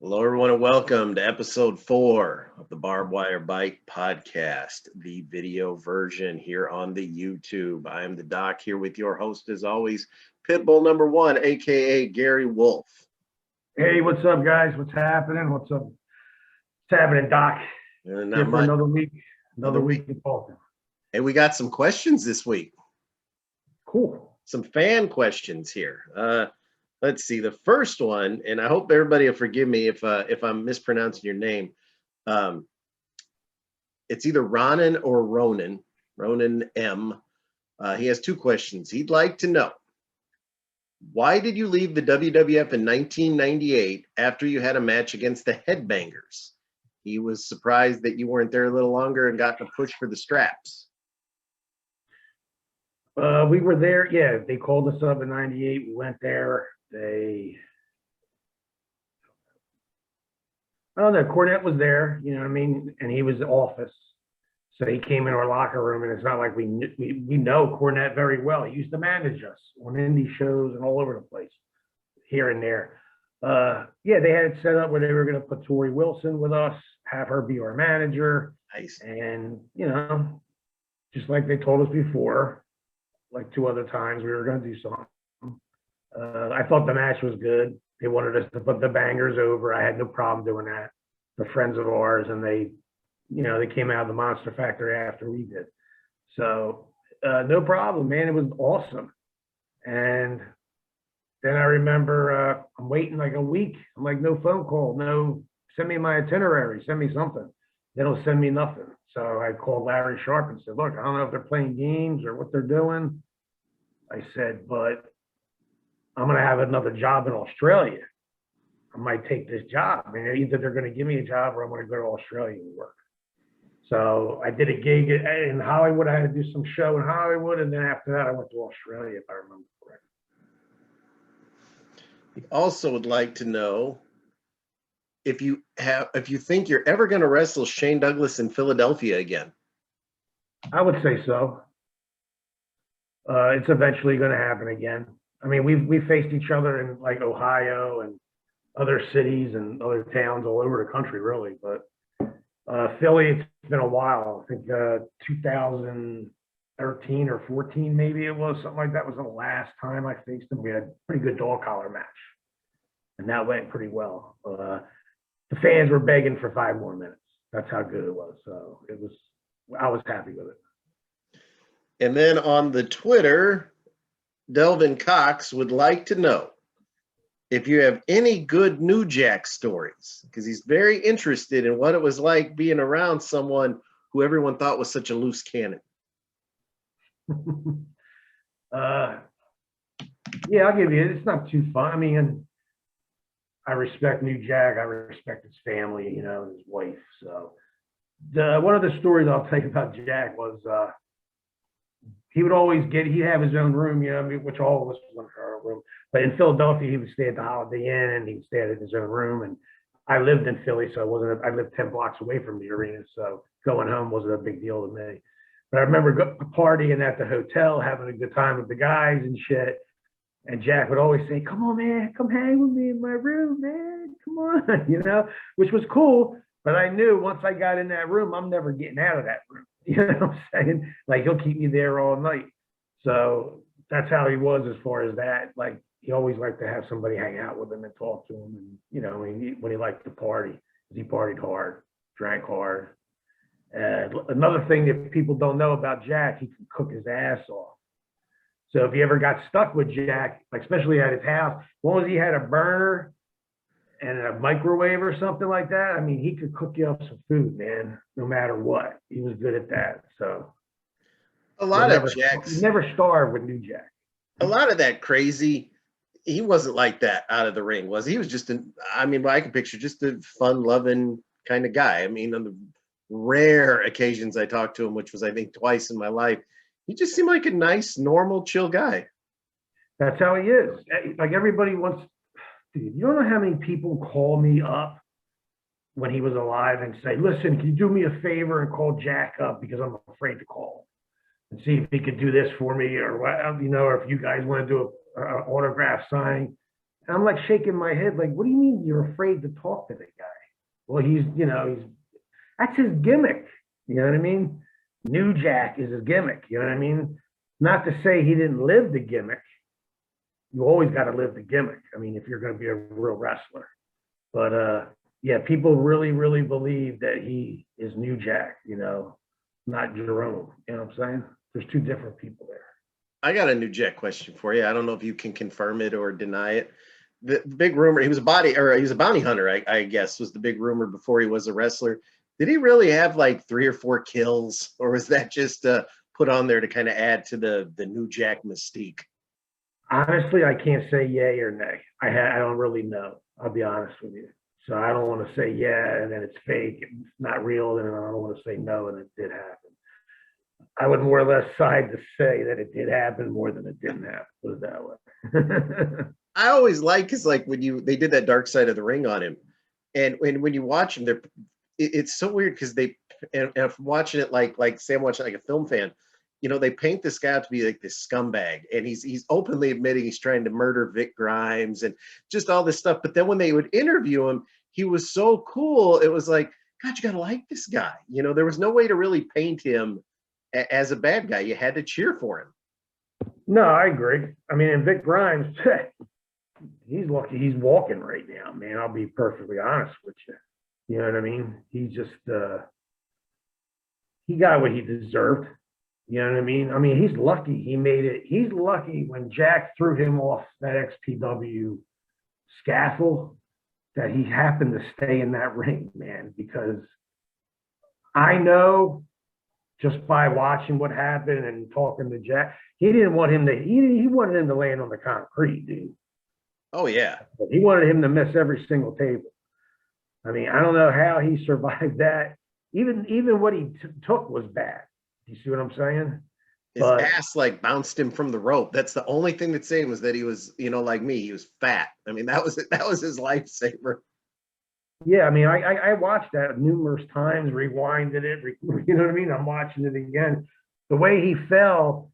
Hello, everyone, and welcome to episode 4 of the Barb Wire Bike Podcast, the video version here on the YouTube. I am the Doc here with your host, as always, Pitbull number 1, aka Gary Wolf. Hey, what's up, guys? What's happening? What's up? What's happening, Doc? Not Here for much. another week of talking. Hey, we got some questions this week. Cool. Some fan questions here. Let's see. The first one, and I hope everybody will forgive me if I'm mispronouncing your name. It's either Ronan or Ronan. Ronan M. He has 2 questions. He'd like to know, why did you leave the WWF in 1998 after you had a match against the Headbangers? He was surprised that you weren't there a little longer and got to push for the straps. We were there. Yeah, they called us up in '98. We went there. I don't know. Cornette was there, you know what I mean, and he was the office. So he came in our locker room, and it's not like we know Cornette very well. He used to manage us on indie shows and all over the place, here and there. Yeah, they had it set up where they were going to put Tori Wilson with us, have her be our manager. Nice. And, you know, just like they told us before, like 2 other times we were going to do something. I thought the match was good. They wanted us to put the Bangers over. I had no problem doing that. They're friends of ours, and they came out of the Monster Factory after we did. So no problem, man. It was awesome. And then I remember I'm waiting like a week. I'm like, no phone call, no, send me my itinerary, send me something. They don't send me nothing. So I called Larry Sharp and said, look, I don't know if they're playing games or what they're doing. I said, but I'm going to have another job in Australia. I might take this job. I mean, either they're going to give me a job or I'm going to go to Australia and work. So I did a gig in Hollywood. I had to do some show in Hollywood. And then after that, I went to Australia, if I remember correctly. He also would like to know if you think you're ever going to wrestle Shane Douglas in Philadelphia again. I would say so. It's eventually going to happen again. I mean, we faced each other in like Ohio and other cities and other towns all over the country, really. But Philly, it's been a while. I think 2013 or 14, maybe it was, something like that was the last time I faced him. We had a pretty good dog collar match, and that went pretty well. The fans were begging for 5 more minutes. That's how good it was. So I was happy with it. And then on the Twitter, Delvin Cox would like to know if you have any good New Jack stories, because he's very interested in what it was like being around someone who everyone thought was such a loose cannon. Yeah, I'll give you it. It's not too fun. I mean, I respect New Jack. I respect his family, you know, and his wife. So one of the stories I'll tell you about Jack was he would always he'd have his own room, you know, I mean, which all of us went to our room. But in Philadelphia, he would stay at the Holiday Inn and he'd stay at his own room. And I lived in Philly, so I lived 10 blocks away from the arena. So going home wasn't a big deal to me. But I remember partying at the hotel, having a good time with the guys and shit. And Jack would always say, come on, man, come hang with me in my room, man. Come on, you know, which was cool. But I knew once I got in that room, I'm never getting out of that room. You know what I'm saying? Like, he'll keep me there all night. So that's how he was as far as that. Like, he always liked to have somebody hang out with him and talk to him. And, you know, when he liked to party, he partied hard, drank hard. And another thing that people don't know about Jack, he can cook his ass off. So if you ever got stuck with Jack, like especially at his house, as long as he had a burner and a microwave or something like that, I mean, he could cook you up some food, man, no matter what. He was good at that. So a lot of Jacks never starved with New Jack. A lot of that crazy, he wasn't like that out of the ring, was he? He was just I can picture just a fun-loving kind of guy. I mean, on the rare occasions I talked to him, which was I think twice in my life, he just seemed like a nice, normal, chill guy. That's how he is. Like, everybody wants. Dude, you don't know how many people call me up when he was alive and say, listen, can you do me a favor and call Jack up because I'm afraid to call and see if he could do this for me, or what, you know, or if you guys want to do an autograph signing. And I'm like shaking my head, like, what do you mean you're afraid to talk to the guy? Well, that's his gimmick. You know what I mean? New Jack is his gimmick. You know what I mean? Not to say he didn't live the gimmick. You always got to live the gimmick. I mean, if you're going to be a real wrestler. But yeah, people really, really believe that he is New Jack, not Jerome. You know what I'm saying? There's two different people there. I got a New Jack question for you. I don't know if you can confirm it or deny it. The big rumor, he was a bounty hunter, I guess, was the big rumor before he was a wrestler. Did he really have like 3 or 4 kills, or was that just put on there to kind of add to the New Jack mystique? Honestly, I can't say yay or nay. I don't really know. I'll be honest with you. So I don't want to say yeah and then it's fake, it's not real, and I don't want to say no and it did happen. I would more or less side to say that it did happen more than it didn't happen. Put it that way. I always like is like when they did that Dark Side of the Ring on him, and when you watch him, it's so weird because and if watching it like say I'm watching like a film fan, they paint this guy out to be like this scumbag, and he's openly admitting he's trying to murder Vic Grimes and just all this stuff. But then when they would interview him, he was so cool. It was like, God, you gotta like this guy. There was no way to really paint him as a bad guy. You had to cheer for him. No, I agree. I mean, and Vic Grimes, he's lucky he's walking right now, man. I'll be perfectly honest with you. You know what I mean? He just he got what he deserved. You know what I mean? I mean, he's lucky he made it. He's lucky when Jack threw him off that XPW scaffold that he happened to stay in that ring, man, because I know just by watching what happened and talking to Jack, he didn't want him to, he wanted him to land on the concrete, dude. Oh, yeah. But he wanted him to miss every single table. I mean, I don't know how he survived that. Even what he took was bad. You see what I'm saying? His ass like bounced him from the rope. That's the only thing that's saying was that he was, like me, he was fat. I mean, that was it. That was his lifesaver. Yeah, I mean, I watched that numerous times, rewinded it. You know what I mean? I'm watching it again. The way he fell,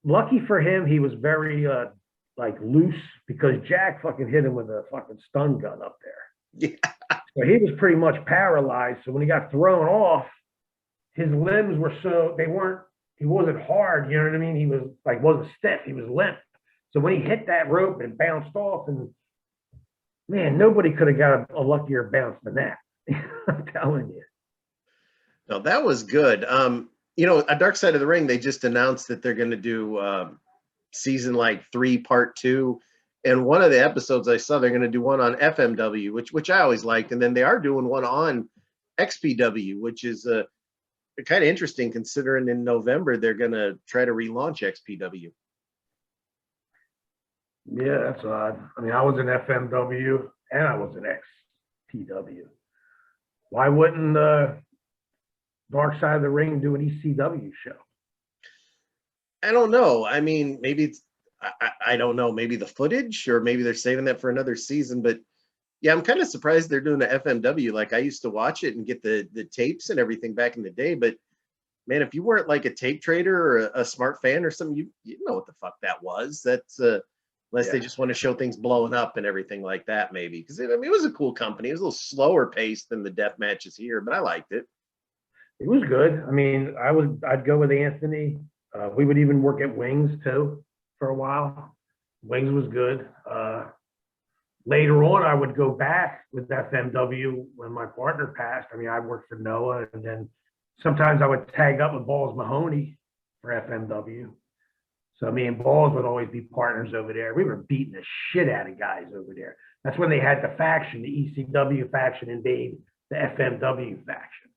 lucky for him, he was very like loose because Jack fucking hit him with a fucking stun gun up there. Yeah. So he was pretty much paralyzed. So when he got thrown off, his limbs were he wasn't hard, you know what I mean? He was like, wasn't stiff, he was limp. So when he hit that rope and bounced off, and man, nobody could have got a luckier bounce than that. I'm telling you. No, that was good. A Dark Side of the Ring, they just announced that they're going to do season like 3, part 2. And one of the episodes I saw, they're going to do one on FMW, which I always liked. And then they are doing one on XPW, which is kind of interesting considering in November they're going to try to relaunch XPW. Yeah, that's odd. I mean, I was in FMW and I was in XPW. Why wouldn't Dark Side of the Ring do an ECW show? I don't know. I mean, maybe it's, I don't know, maybe the footage, or maybe they're saving that for another season. But yeah, I'm kind of surprised they're doing the FMW. Like I used to watch it and get the tapes and everything back in the day. But man, if you weren't like a tape trader or a smart fan or something, you know what the fuck that was. That's unless they just want to show things blowing up and everything like that, maybe. Because it was a cool company. It was a little slower paced than the death matches here, but I liked it. It was good. I mean, I'd go with Anthony. We would even work at Wings too for a while. Wings was good. Later on, I would go back with FMW when my partner passed. I mean, I worked for Noah, and then sometimes I would tag up with Balls Mahoney for FMW. So me and Balls would always be partners over there. We were beating the shit out of guys over there. That's when they had the faction, the ECW faction invade the FMW faction.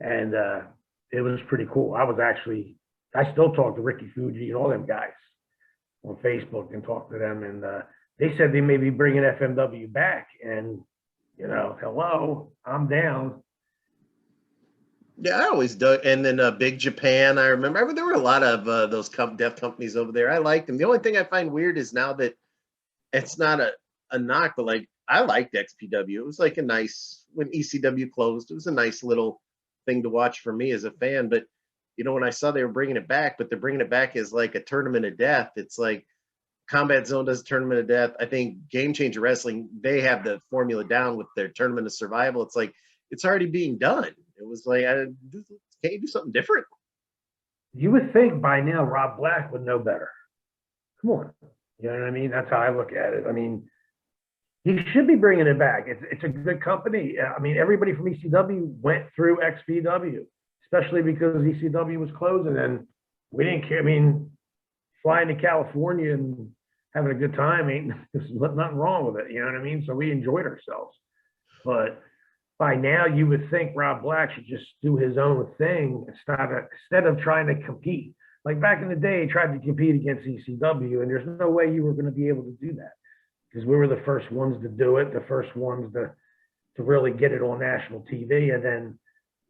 And it was pretty cool. I still talk to Ricky Fuji and all them guys on Facebook and talk to them. And they said they may be bringing FMW back. And, hello, I'm down. Yeah, I always do. And then Big Japan, I remember. There were a lot of those death companies over there. I liked them. The only thing I find weird is now that it's not a knock, but like I liked XPW. It was like when ECW closed, it was a nice little thing to watch for me as a fan. But when I saw they were bringing it back, but they're bringing it back as like a tournament of death, it's like, Combat Zone does Tournament of Death. I think Game Changer Wrestling, they have the formula down with their Tournament of Survival. It's like it's already being done. It was like, can't you do something different? You would think by now Rob Black would know better. Come on, you know what I mean? That's how I look at it. I mean, he should be bringing it back. It's a good company. I mean, everybody from ECW went through XPW, especially because ECW was closing, and we didn't care. I mean, flying to California and having a good time there's nothing wrong with it. You know what I mean? So we enjoyed ourselves. But by now, you would think Rob Black should just do his own thing instead of trying to compete. Like back in the day, he tried to compete against ECW, and there's no way you were going to be able to do that because we were the first ones to do it, the first ones to really get it on national TV. And then,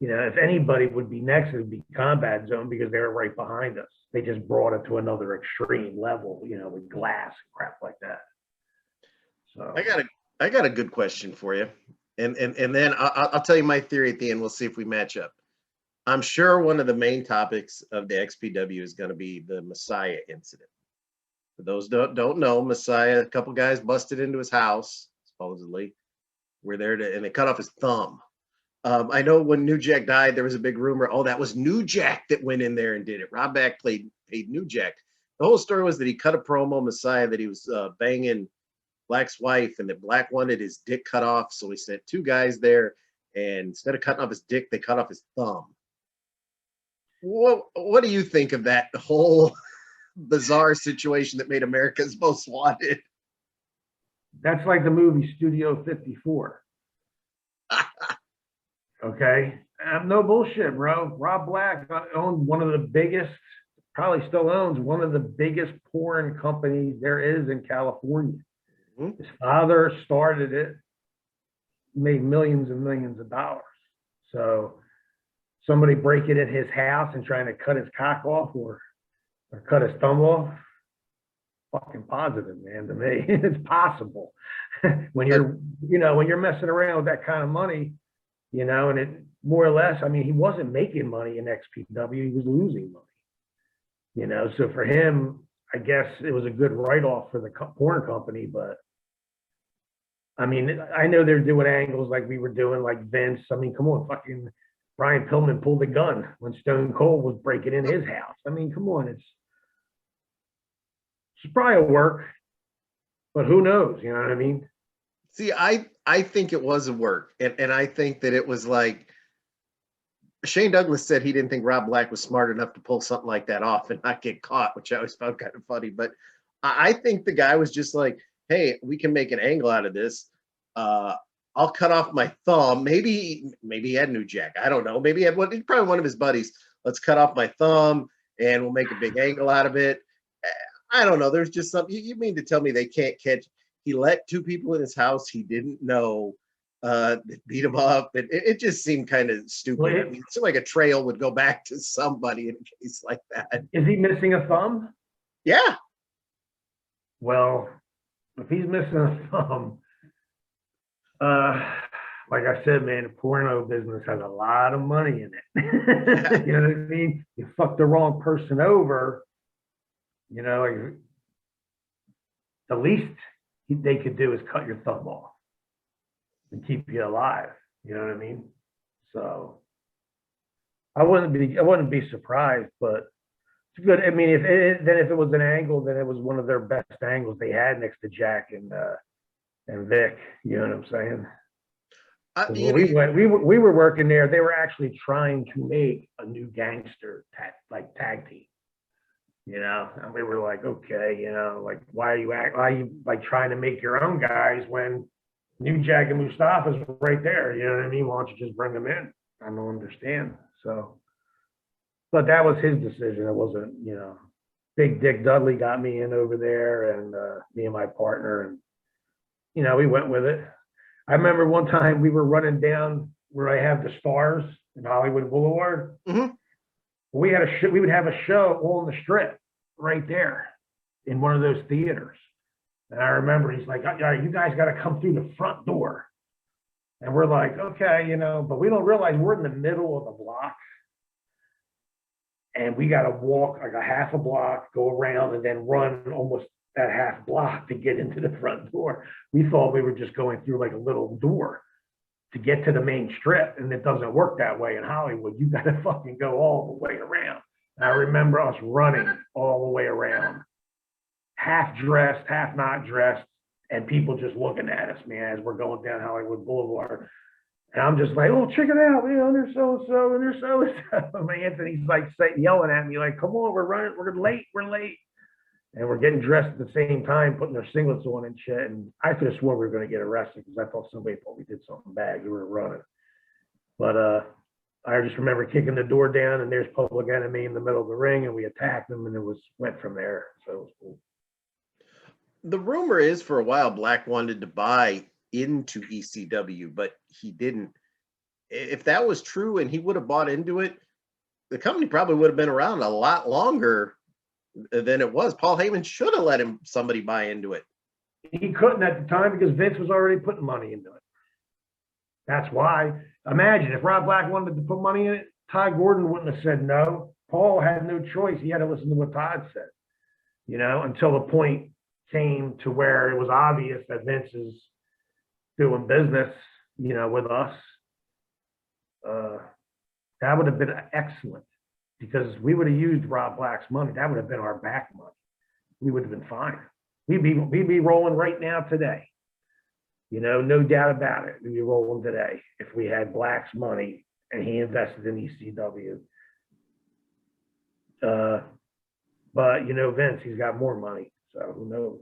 you know, if anybody would be next, it would be Combat Zone because they were right behind us. They just brought it to another extreme level, you know, with glass and crap like that. So I got a good question for you. And then I'll tell you my theory at the end. We'll see if we match up. I'm sure one of the main topics of the XPW is going to be the Messiah incident. For those don't know, Messiah, a couple guys busted into his house, supposedly. We're there and they cut off his thumb. I know when New Jack died, there was a big rumor. Oh, that was New Jack that went in there and did it. Rob Black paid New Jack. The whole story was that he cut a promo, Messiah, that he was banging Black's wife, and that Black wanted his dick cut off. So he sent two guys there, and instead of cutting off his dick, they cut off his thumb. What do you think of that whole bizarre situation that made America's Most Wanted? that's like the movie Studio 54. Okay. No bullshit, bro. Rob Black owned one of the biggest, probably still owns one of the biggest porn companies there is in California. Mm-hmm. His father started it, made millions and millions of dollars. So somebody breaking in his house and trying to cut his cock off or cut his thumb off, fucking positive, man, to me. It's possible. When you're messing around with that kind of money, you know, and it more or less, I mean, he wasn't making money in XPW, he was losing money. You know, so for him, I guess it was a good write-off for the porn company, but I mean, I know they're doing angles like we were doing, like Vince. I mean, come on, fucking Brian Pillman pulled the gun when Stone Cold was breaking in his house. I mean, come on, it's probably a work, but who knows? You know what I mean? See, I think it was a work, and I think that it was like Shane Douglas said he didn't think Rob Black was smart enough to pull something like that off and not get caught, which I always found kind of funny. But I think the guy was just like, hey, we can make an angle out of this. I'll cut off my thumb. Maybe he had New Jack. I don't know. Maybe he had probably one of his buddies. Let's cut off my thumb and we'll make a big angle out of it. I don't know. There's just something. You mean to tell me they can't catch? He let two people in his house he didn't know beat him up. It just seemed kind of stupid. Well, I mean, it seemed like a trail would go back to somebody in a case like that. Is he missing a thumb? Yeah. Well, if he's missing a thumb, like I said, man, the porno business has a lot of money in it. You know what I mean? You fuck the wrong person over, you know, like, the least they could do is cut your thumb off and keep you alive. You know what I mean? So I wouldn't be surprised, but it's good. I mean, if it was an angle, then it was one of their best angles they had next to Jack and Vic. You know what I'm saying? We were working there. They were actually trying to make a new gangster tag team. You know, and we were like, okay, you know, like why are you like trying to make your own guys when New Jack and Mustafa's right there? You know what I mean? Why don't you just bring them in? I don't understand. So, but that was his decision. It wasn't, you know, Big Dick Dudley got me in over there, and me and my partner, and you know, we went with it. I remember one time we were running down where I have the stars in Hollywood Boulevard. Mm-hmm. We would have a show on the strip right there in one of those theaters. And I remember he's like, you guys got to come through the front door. And we're like, okay, you know, but we don't realize we're in the middle of the block. And we got to walk like a half a block, go around, and then run almost that half block to get into the front door. We thought we were just going through like a little door to get to the main strip, and it doesn't work that way in Hollywood. You got to fucking go all the way around. And I remember us running all the way around, half dressed, half not dressed, and people just looking at us, man, as we're going down Hollywood Boulevard. And I'm just like, oh, check it out, man, there's so-and-so, and there's so-and-so. And Anthony's like yelling at me, like, come on, we're running, we're late. And we're getting dressed at the same time, putting their singlets on and shit. And I could have sworn we were going to get arrested because I thought somebody thought we did something bad. We were running. But I just remember kicking the door down, and there's Public Enemy in the middle of the ring, and we attacked them, and went from there. So it was cool. The rumor is for a while Black wanted to buy into ECW, but he didn't. If that was true and he would have bought into it, the company probably would have been around a lot longer than it was. Paul Heyman should have let somebody buy into it. He couldn't at the time because Vince was already putting money into it. That's why. Imagine if Rob Black wanted to put money in it, Ty Gordon wouldn't have said no. Paul had no choice. He had to listen to what Todd said, until the point came to where it was obvious that Vince is doing business, with us. That would have been excellent because we would have used Rob Black's money. That would have been our back money. We would have been fine. We'd be rolling right now today. No doubt about it. We'd be rolling today if we had Black's money and he invested in ECW. But Vince, he's got more money, so who knows?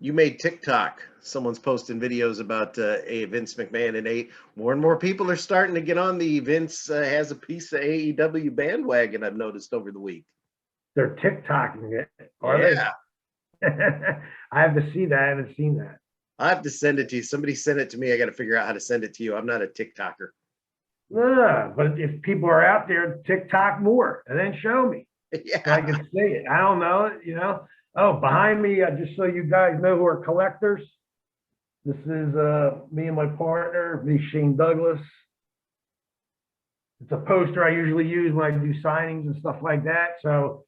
You made TikTok. Someone's posting videos about Vince McMahon and more and more people are starting to get on the Vince has a piece of AEW bandwagon. I've noticed over the week. They're TikToking it. Are they? I have to see that. I haven't seen that. I have to send it to you. Somebody send it to me. I got to figure out how to send it to you. I'm not a TikToker. No, but if people are out there, TikTok more and then show me. Yeah. So I can see it. I don't know it, Oh, behind me, just so you guys know who are collectors. This is me and my partner, me, Shane Douglas. It's a poster I usually use when I do signings and stuff like that. So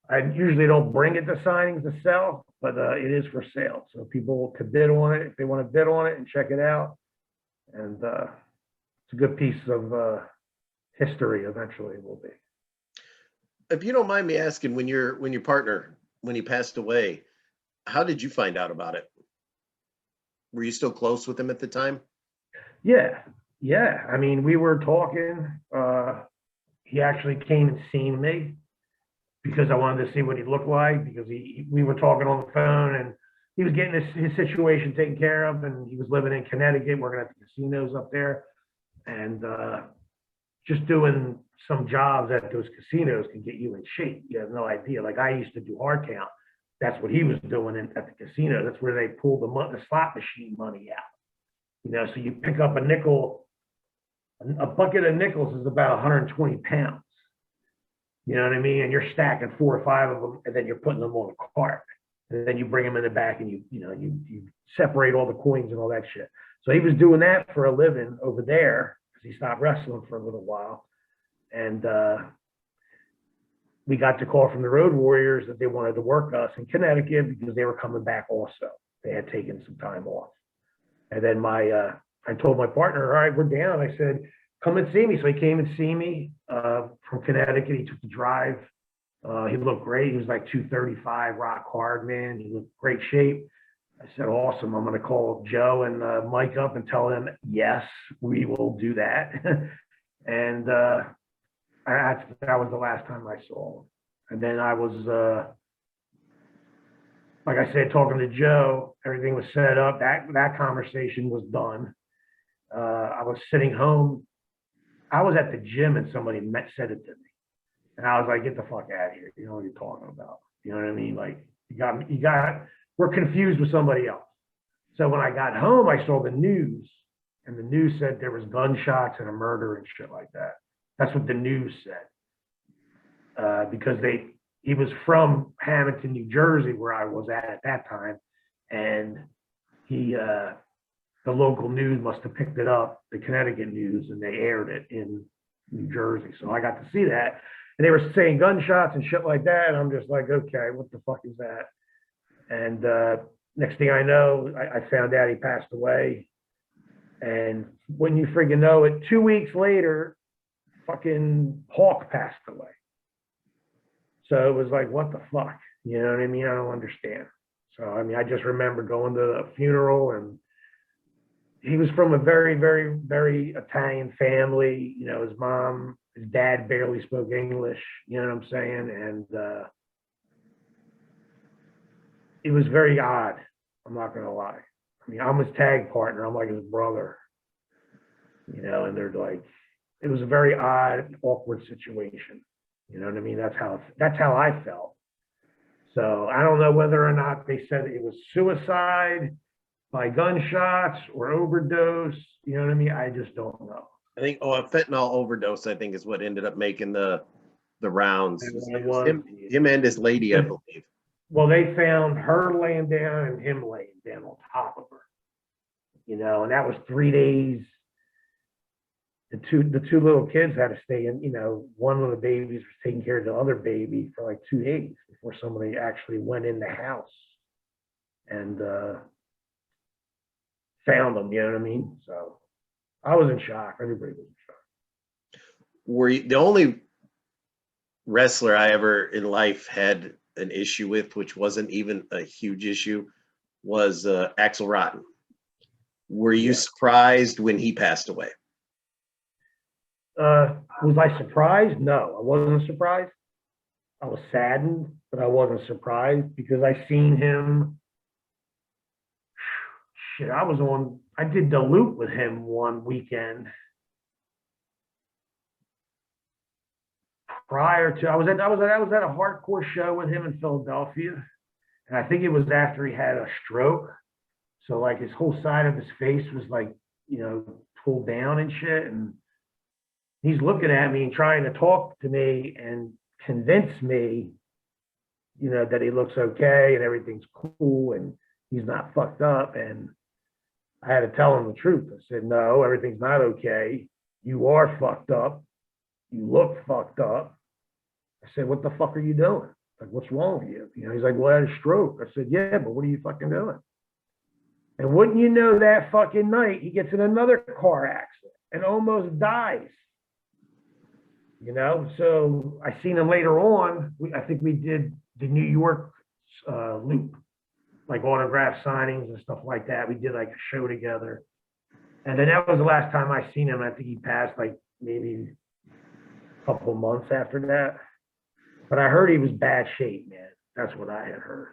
I usually don't bring it to signings to sell, but it is for sale. So people could bid on it if they want to bid on it and check it out. And it's a good piece of history. Eventually, it will be. If you don't mind me asking, when your partner, when he passed away, how did you find out about it? Were you still close with him at the time? Yeah. I mean, we were talking. He actually came and seen me because I wanted to see what he looked like, because we were talking on the phone and he was getting his situation taken care of, and he was living in Connecticut, working at the casinos up there, and just doing some jobs at those casinos can get you in shape. You have no idea. Like I used to do hard count. That's what he was doing at the casino. That's where they pull the slot machine money out. So you pick up a nickel, a bucket of nickels is about 120 pounds. You know what I mean? And you're stacking 4 or 5 of them, and then you're putting them on a cart. And then you bring them in the back, and you separate all the coins and all that shit. So he was doing that for a living over there because he stopped wrestling for a little while. And we got the call from the Road Warriors that they wanted to work us in Connecticut because they were coming back also. They had taken some time off. And then I told my partner, all right, we're down. I said, come and see me. So he came and see me from Connecticut. He took the drive. He looked great. He was like 235, rock hard, man. He looked great shape. I said, awesome. I'm going to call Joe and Mike up and tell them, yes, we will do that. And that was the last time I saw him. And then I was, like I said, talking to Joe. Everything was set up. That conversation was done. I was sitting home. I was at the gym and somebody said it to me. And I was like, get the fuck out of here. You know what you're talking about. You know what I mean? Like, we're confused with somebody else. So when I got home, I saw the news, and the news said there was gunshots and a murder and shit like that. That's what the news said. Because he was from Hamilton, New Jersey, where I was at that time. And the local news must have picked it up, the Connecticut news, and they aired it in New Jersey. So I got to see that. And they were saying gunshots and shit like that. And I'm just like, okay, what the fuck is that? And next thing I know, I found out he passed away. And when you freaking know it, 2 weeks later, fucking Hawk passed away. So it was like, what the fuck? You know what I mean? I don't understand. So, I mean, I just remember going to the funeral, and he was from a very, very, very Italian family. You know, his dad barely spoke English, you know what I'm saying? And it was very odd. I'm not going to lie. I mean, I'm his tag partner. I'm like his brother, you know, and they're like, it was a very odd, awkward situation. You know what I mean? That's how I felt. So I don't know whether or not they said it was suicide by gunshots or overdose. You know what I mean? I just don't know. I think a fentanyl overdose, I think, is what ended up making the rounds. It was him and his lady, I believe. Well, they found her laying down and him laying down on top of her. You know, and that was 3 days. The two little kids had to stay in, you know, one of the babies was taking care of the other baby for like 2 days before somebody actually went in the house and found them, you know what I mean? So I was in shock. Everybody was in shock. Were you the only wrestler I ever in life had an issue with, which wasn't even a huge issue, was Axel Rotten. Were you surprised when he passed away? Was I surprised? No, I wasn't surprised. I was saddened, but I wasn't surprised because I seen him. Shit, I did the loop with him one weekend. Prior to, I was at a hardcore show with him in Philadelphia, and I think it was after he had a stroke. So like his whole side of his face was like, you know, pulled down and shit, and he's looking at me and trying to talk to me and convince me, you know, that he looks okay and everything's cool and he's not fucked up. And I had to tell him the truth. I said, no, everything's not okay. You are fucked up. You look fucked up. I said, what the fuck are you doing? Like, what's wrong with you? You know, he's like, well, I had a stroke. I said, yeah, but what are you fucking doing? And wouldn't you know, that fucking night, he gets in another car accident and almost dies. You know, so I seen him later on. I think we did the New York loop, like autograph signings and stuff like that. We did like a show together. And then that was the last time I seen him. I think he passed like maybe a couple of months after that. But I heard he was bad shape, man. That's what I had heard.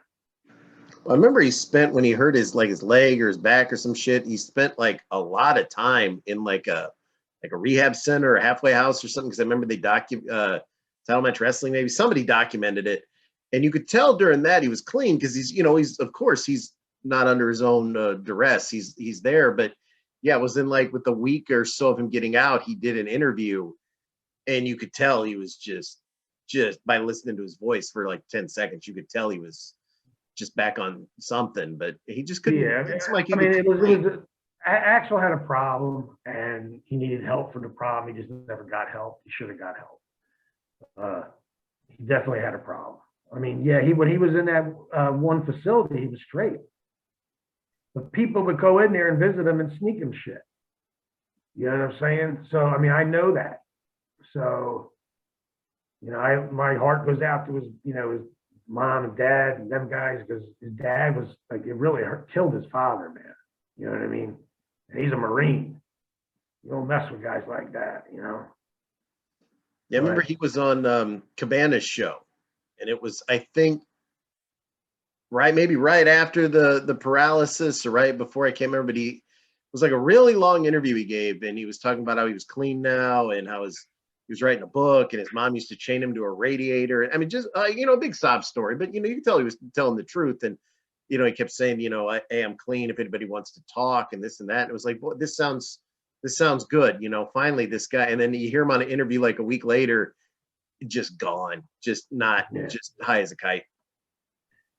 I remember he spent, when he hurt his leg or his back or some shit, he spent like a lot of time in like a rehab center or a halfway house or something. Because I remember they Title Match Wrestling, maybe somebody documented it, and you could tell during that he was clean because he's of course he's not under his own duress. He's there, but yeah, it was in like with a week or so of him getting out, he did an interview, and you could tell he was just by listening to his voice for like 10 seconds, you could tell he was just back on something, but he just couldn't. Yeah, it was Axel had a problem and he needed help for the problem. He just never got help. He should have got help. He definitely had a problem. I mean, yeah, when he was in that one facility, he was straight. But people would go in there and visit him and sneak him shit. You know what I'm saying? So, I mean, I know that. So, you know, my heart goes out to his mom and dad and them guys, because his dad was like, it really killed his father, man. You know what I mean? And he's a Marine. You don't mess with guys like that, you know? Yeah, I remember he was on Cabana's show, and it was, I think, maybe right after the paralysis or right before, I can't remember, but it was like a really long interview he gave, and he was talking about how he was clean now and how he was writing a book and his mom used to chain him to a radiator. I mean, just, a big sob story, but, you could tell he was telling the truth. And, he kept saying, hey, I'm clean if anybody wants to talk and this and that. And it was like, boy, this sounds good. Finally this guy, and then you hear him on an interview like a week later, just gone, just high as a kite.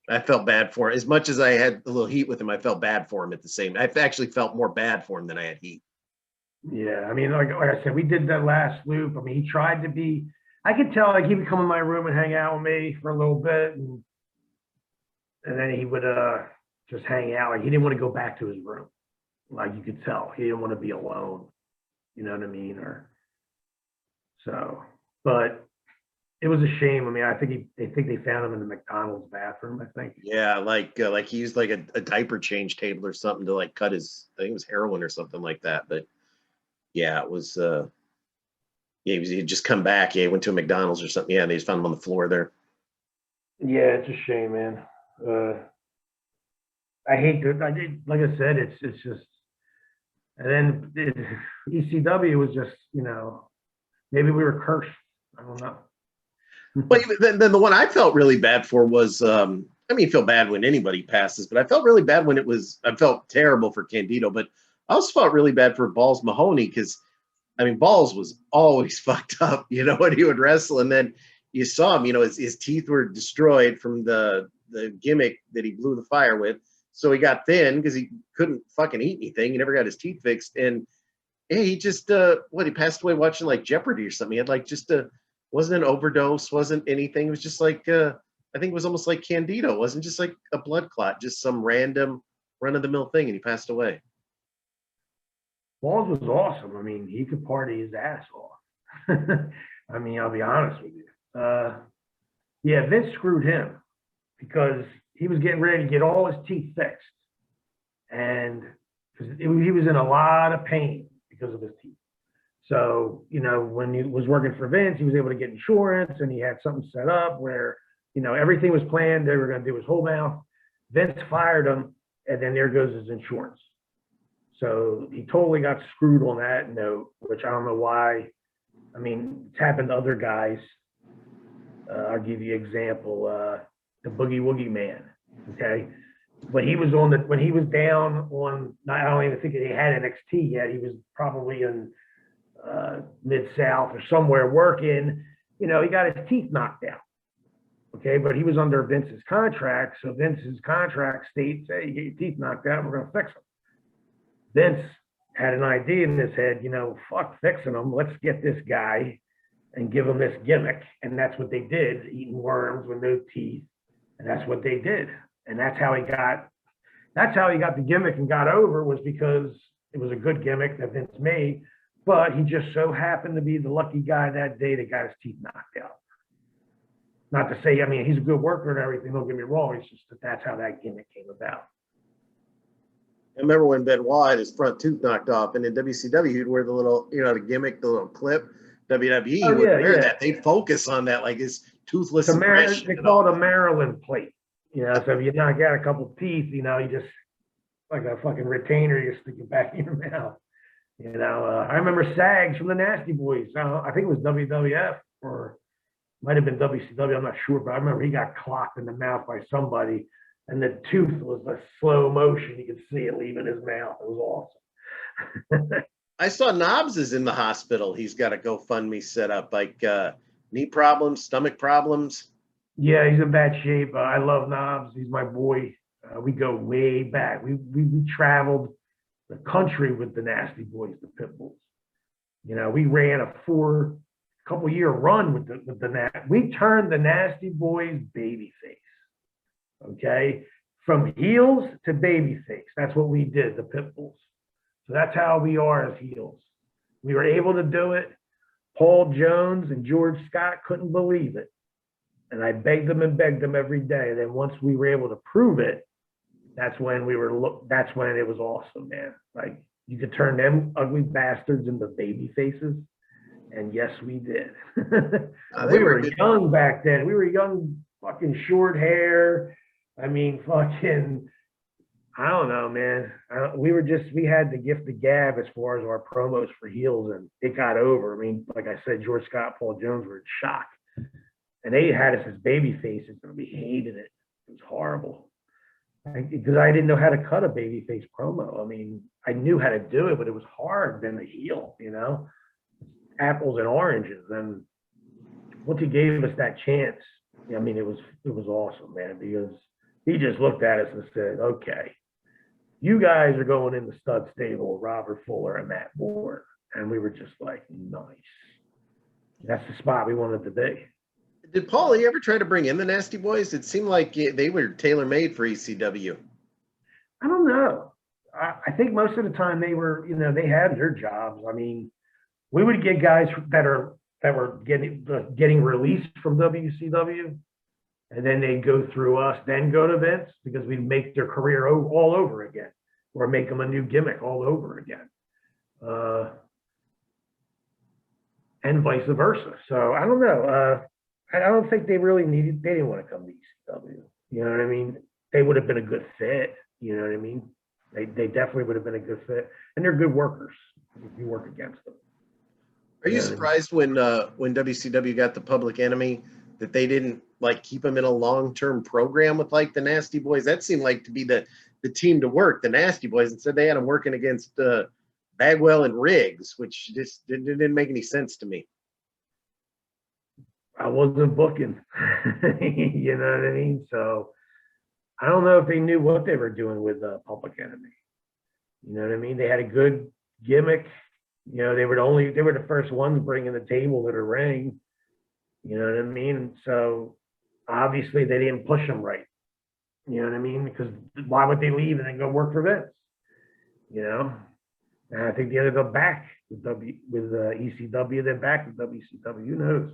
I felt bad for him. As much as I had a little heat with him, I felt bad for him at the same. I actually felt more bad for him than I had heat. Yeah, I mean, like I said, we did that last loop. I mean, he tried to be, I could tell, like, he would come in my room and hang out with me for a little bit, and and then he would just hang out. Like he didn't want to go back to his room. Like you could tell, he didn't want to be alone. You know what I mean? Or so, but it was a shame. I mean, I think they found him in the McDonald's bathroom. I think. Yeah, like he used like a diaper change table or something to like cut his, I think it was heroin or something like that. But yeah, it was yeah, he'd just come back. Yeah, he went to a McDonald's or something. Yeah, and they just found him on the floor there. Yeah, it's a shame, man. I hate that. Like I said, it's just, and then ECW was just, maybe we were cursed. I don't know. But then the one I felt really bad for was, I mean, you feel bad when anybody passes, but I felt really bad when I felt terrible for Candido, but I also felt really bad for Balls Mahoney because, I mean, Balls was always fucked up, when he would wrestle. And then you saw him, his teeth were destroyed from the gimmick that he blew the fire with. So he got thin because he couldn't fucking eat anything. He never got his teeth fixed. And hey, he just, he passed away watching like Jeopardy or something. He had like just wasn't an overdose, wasn't anything. It was just like, I think it was almost like Candido. It wasn't just like a blood clot, just some random run of the mill thing. And he passed away. Balls was awesome. I mean, he could party his ass off. I mean, I'll be honest with you. Yeah, Vince screwed him because he was getting ready to get all his teeth fixed. And he was in a lot of pain because of his teeth. So, when he was working for Vince, he was able to get insurance and he had something set up where, everything was planned. They were going to do his whole mouth. Vince fired him, and then there goes his insurance. So he totally got screwed on that note, which I don't know why. I mean, it's happened to other guys. I'll give you an example. The Boogie Woogie Man, okay? But he was when he was down on, I don't even think he had NXT yet. He was probably in Mid-South or somewhere working. He got his teeth knocked out, okay? But he was under Vince's contract. So Vince's contract states, hey, you get your teeth knocked out, we're going to fix them. Vince had an idea in his head, fuck fixing them. Let's get this guy and give him this gimmick. And that's what they did, eating worms with no teeth. And that's what they did. And that's how he got the gimmick and got over, was because it was a good gimmick that Vince made, but he just so happened to be the lucky guy that day that got his teeth knocked out. Not to say, I mean, he's a good worker and everything, don't get me wrong. It's just that's how that gimmick came about. I remember when Benoit had his front tooth knocked off, and in WCW, he'd wear the little, the gimmick, the little clip. WWE would wear that. They'd focus on that, like his toothless impression. They call it a Maryland plate. So if you knock out a couple teeth, you just, like a fucking retainer, you stick it back in your mouth. I remember Sags from the Nasty Boys. I think it was WWF or might have been WCW. I'm not sure, but I remember he got clocked in the mouth by somebody. And the tooth was a slow motion. You could see it leaving his mouth. It was awesome. I saw Knobs is in the hospital. He's got a GoFundMe set up, like knee problems, stomach problems. Yeah, he's in bad shape. I love Knobs. He's my boy. We go way back. We traveled the country with the Nasty Boys, the Pitbulls. We ran a couple year run with the we turned the Nasty Boys babyface. Okay, from heels to babyface. That's what we did, the Pitbulls. So that's how we are as heels. We were able to do it. Paul Jones and George Scott couldn't believe it. And I begged them every day. And then once we were able to prove it, that's when it was awesome, man. Like, you could turn them ugly bastards into baby faces. And yes, we did. We were young back then. We were young, fucking short hair. I mean, fucking, I don't know, man. We had the gift of gab as far as our promos for heels, and it got over. I mean, like I said, George Scott, Paul Jones were in shock. And they had us as baby faces, and we hated it. It was horrible. Because I didn't know how to cut a baby face promo. I mean, I knew how to do it, but it was hard being a heel, apples and oranges. And once he gave us that chance, I mean, it was awesome, man, because he just looked at us and said, okay, you guys are going in the stud stable, Robert Fuller and Matt Moore. And we were just like, nice. That's the spot we wanted to be. Did Paulie ever try to bring in the Nasty Boys? It seemed like they were tailor-made for ECW. I don't know. I think most of the time they were, they had their jobs. I mean, we would get guys that were getting released from WCW, and then they'd go through us, then go to Vince, because we'd make their career all over again, or make them a new gimmick all over again, and vice versa. So I don't know. I don't think they really needed. They didn't want to come to ECW. You know what I mean? They would have been a good fit. You know what I mean? They definitely would have been a good fit, and they're good workers. If you work against them. Are you surprised when WCW got the Public Enemy that they didn't keep them in a long-term program with the Nasty Boys? That seemed like to be the team to work, the Nasty Boys. Instead, they had them working against Bagwell and Riggs, which just didn't make any sense to me. I wasn't booking, you know what I mean? So I don't know if they knew what they were doing with Public Enemy. You know what I mean? They had a good gimmick. They were the first ones bringing the table to the ring. You know what I mean? So obviously they didn't push them right. You know what I mean? Because why would they leave and then go work for Vince? And I think they ended up back with ECW, then back with WCW. Who knows?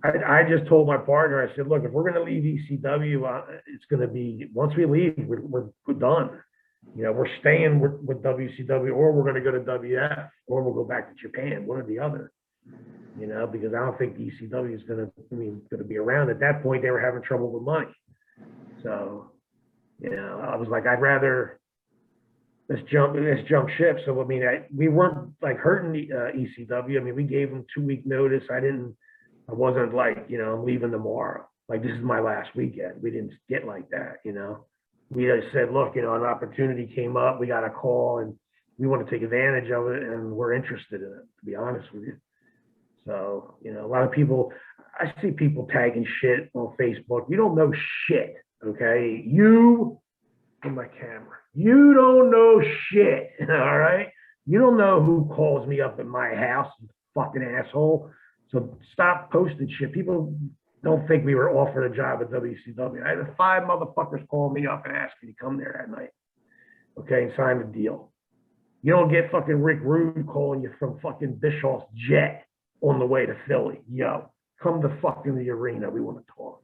I just told my partner, I said, look, if we're going to leave ECW, it's going to be, once we leave, we're done. We're staying with WCW, or we're going to go to WF, or we'll go back to Japan, one or the other. Because I don't think ECW is going to be around. At that point, they were having trouble with money. So, I was like, I'd rather let's jump ship. So, we weren't hurting the ECW. We gave them 2-week notice. I wasn't I'm leaving tomorrow. This is my last weekend. We didn't get like that, We just said, look, an opportunity came up. We got a call and we want to take advantage of it, and we're interested in it, to be honest with you. So, a lot of people, I see people tagging shit on Facebook. You don't know shit, okay? You, in my camera, you don't know shit, all right? You don't know who calls me up at my house, you fucking asshole. So stop posting shit. People don't think we were offered a job at WCW. I had 5 motherfuckers call me up and ask me to come there that night, okay, and sign the deal. You don't get fucking Rick Rude calling you from fucking Bischoff's jet on the way to Philly. Yo, come to fucking the arena. We want to talk.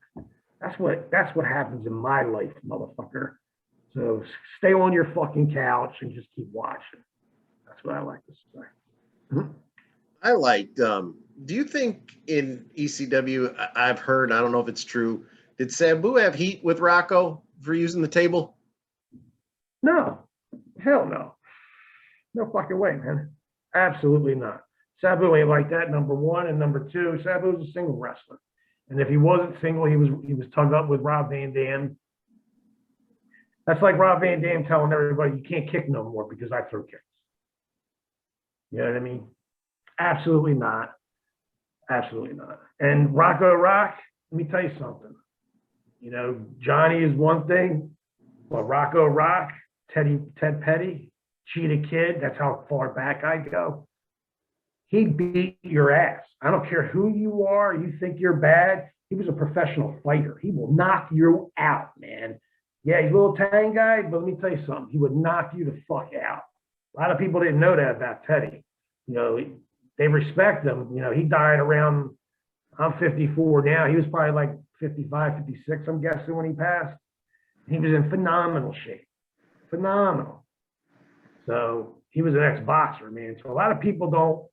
That's what happens in my life, motherfucker. So stay on your fucking couch and just keep watching. That's what I like to say. I liked, do you think in ECW, I've heard, I don't know if it's true, did Sabu have heat with Rocco for using the table? No. Hell no. No fucking way, man. Absolutely not. Sabu ain't like that, number one. And number two, Sabu was a single wrestler. And if he wasn't single, he was tugged up with Rob Van Dam. That's like Rob Van Dam telling everybody, you can't kick no more because I throw kicks. You know what I mean? Absolutely not. Absolutely not. And Rocco Rock, let me tell you something. Johnny is one thing, but Rocco Rock, Ted Petty, Cheetah Kid, that's how far back I go. He beat your ass. I don't care who you are, you think you're bad. He was a professional fighter. He will knock you out, man. Yeah, he's a little tang guy, but let me tell you something. He would knock you the fuck out. A lot of people didn't know that about Teddy. They respect him. He died around, I'm 54 now. He was probably like 55, 56, I'm guessing, when he passed. He was in phenomenal shape. Phenomenal. So he was an ex-boxer, man. So a lot of people don't,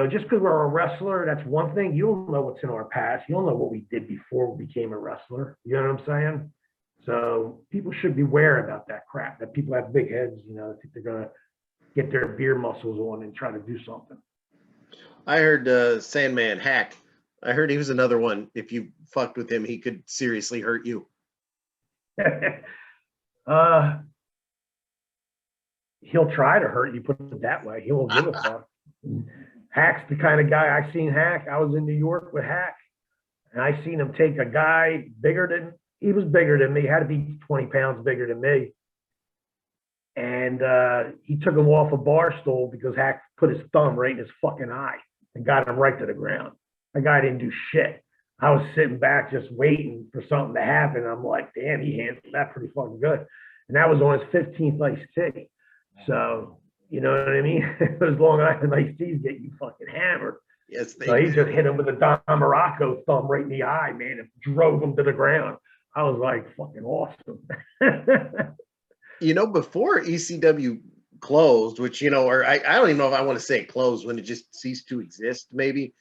just because we're a wrestler, that's one thing. You don't know what's in our past. You don't know what we did before we became a wrestler. You know what I'm saying? So people should beware about that crap, that people have big heads, think they're going to get their beer muscles on and try to do something. I heard Sandman Hack. I heard he was another one. If you fucked with him, he could seriously hurt you. He'll try to hurt you, put it that way. He won't give a fuck. Hack's the kind of guy. I seen Hack. I was in New York with Hack, and I seen him take a guy he was bigger than me, had to be 20 pounds bigger than me. And he took him off a bar stool because Hack put his thumb right in his fucking eye and got him right to the ground. That guy didn't do shit. I was sitting back just waiting for something to happen. I'm like, damn, he handled that pretty fucking good. And that was on his 15th iced tea. So, you know what I mean? Those Long Island iced teas get you fucking hammered. Yes, So they he do. just hit him with a Don Morocco thumb right in the eye, man, and drove him to the ground. I was like, fucking awesome. You know, before ECW closed, which, you know, or I don't even know if I want to say it closed when it just ceased to exist, maybe.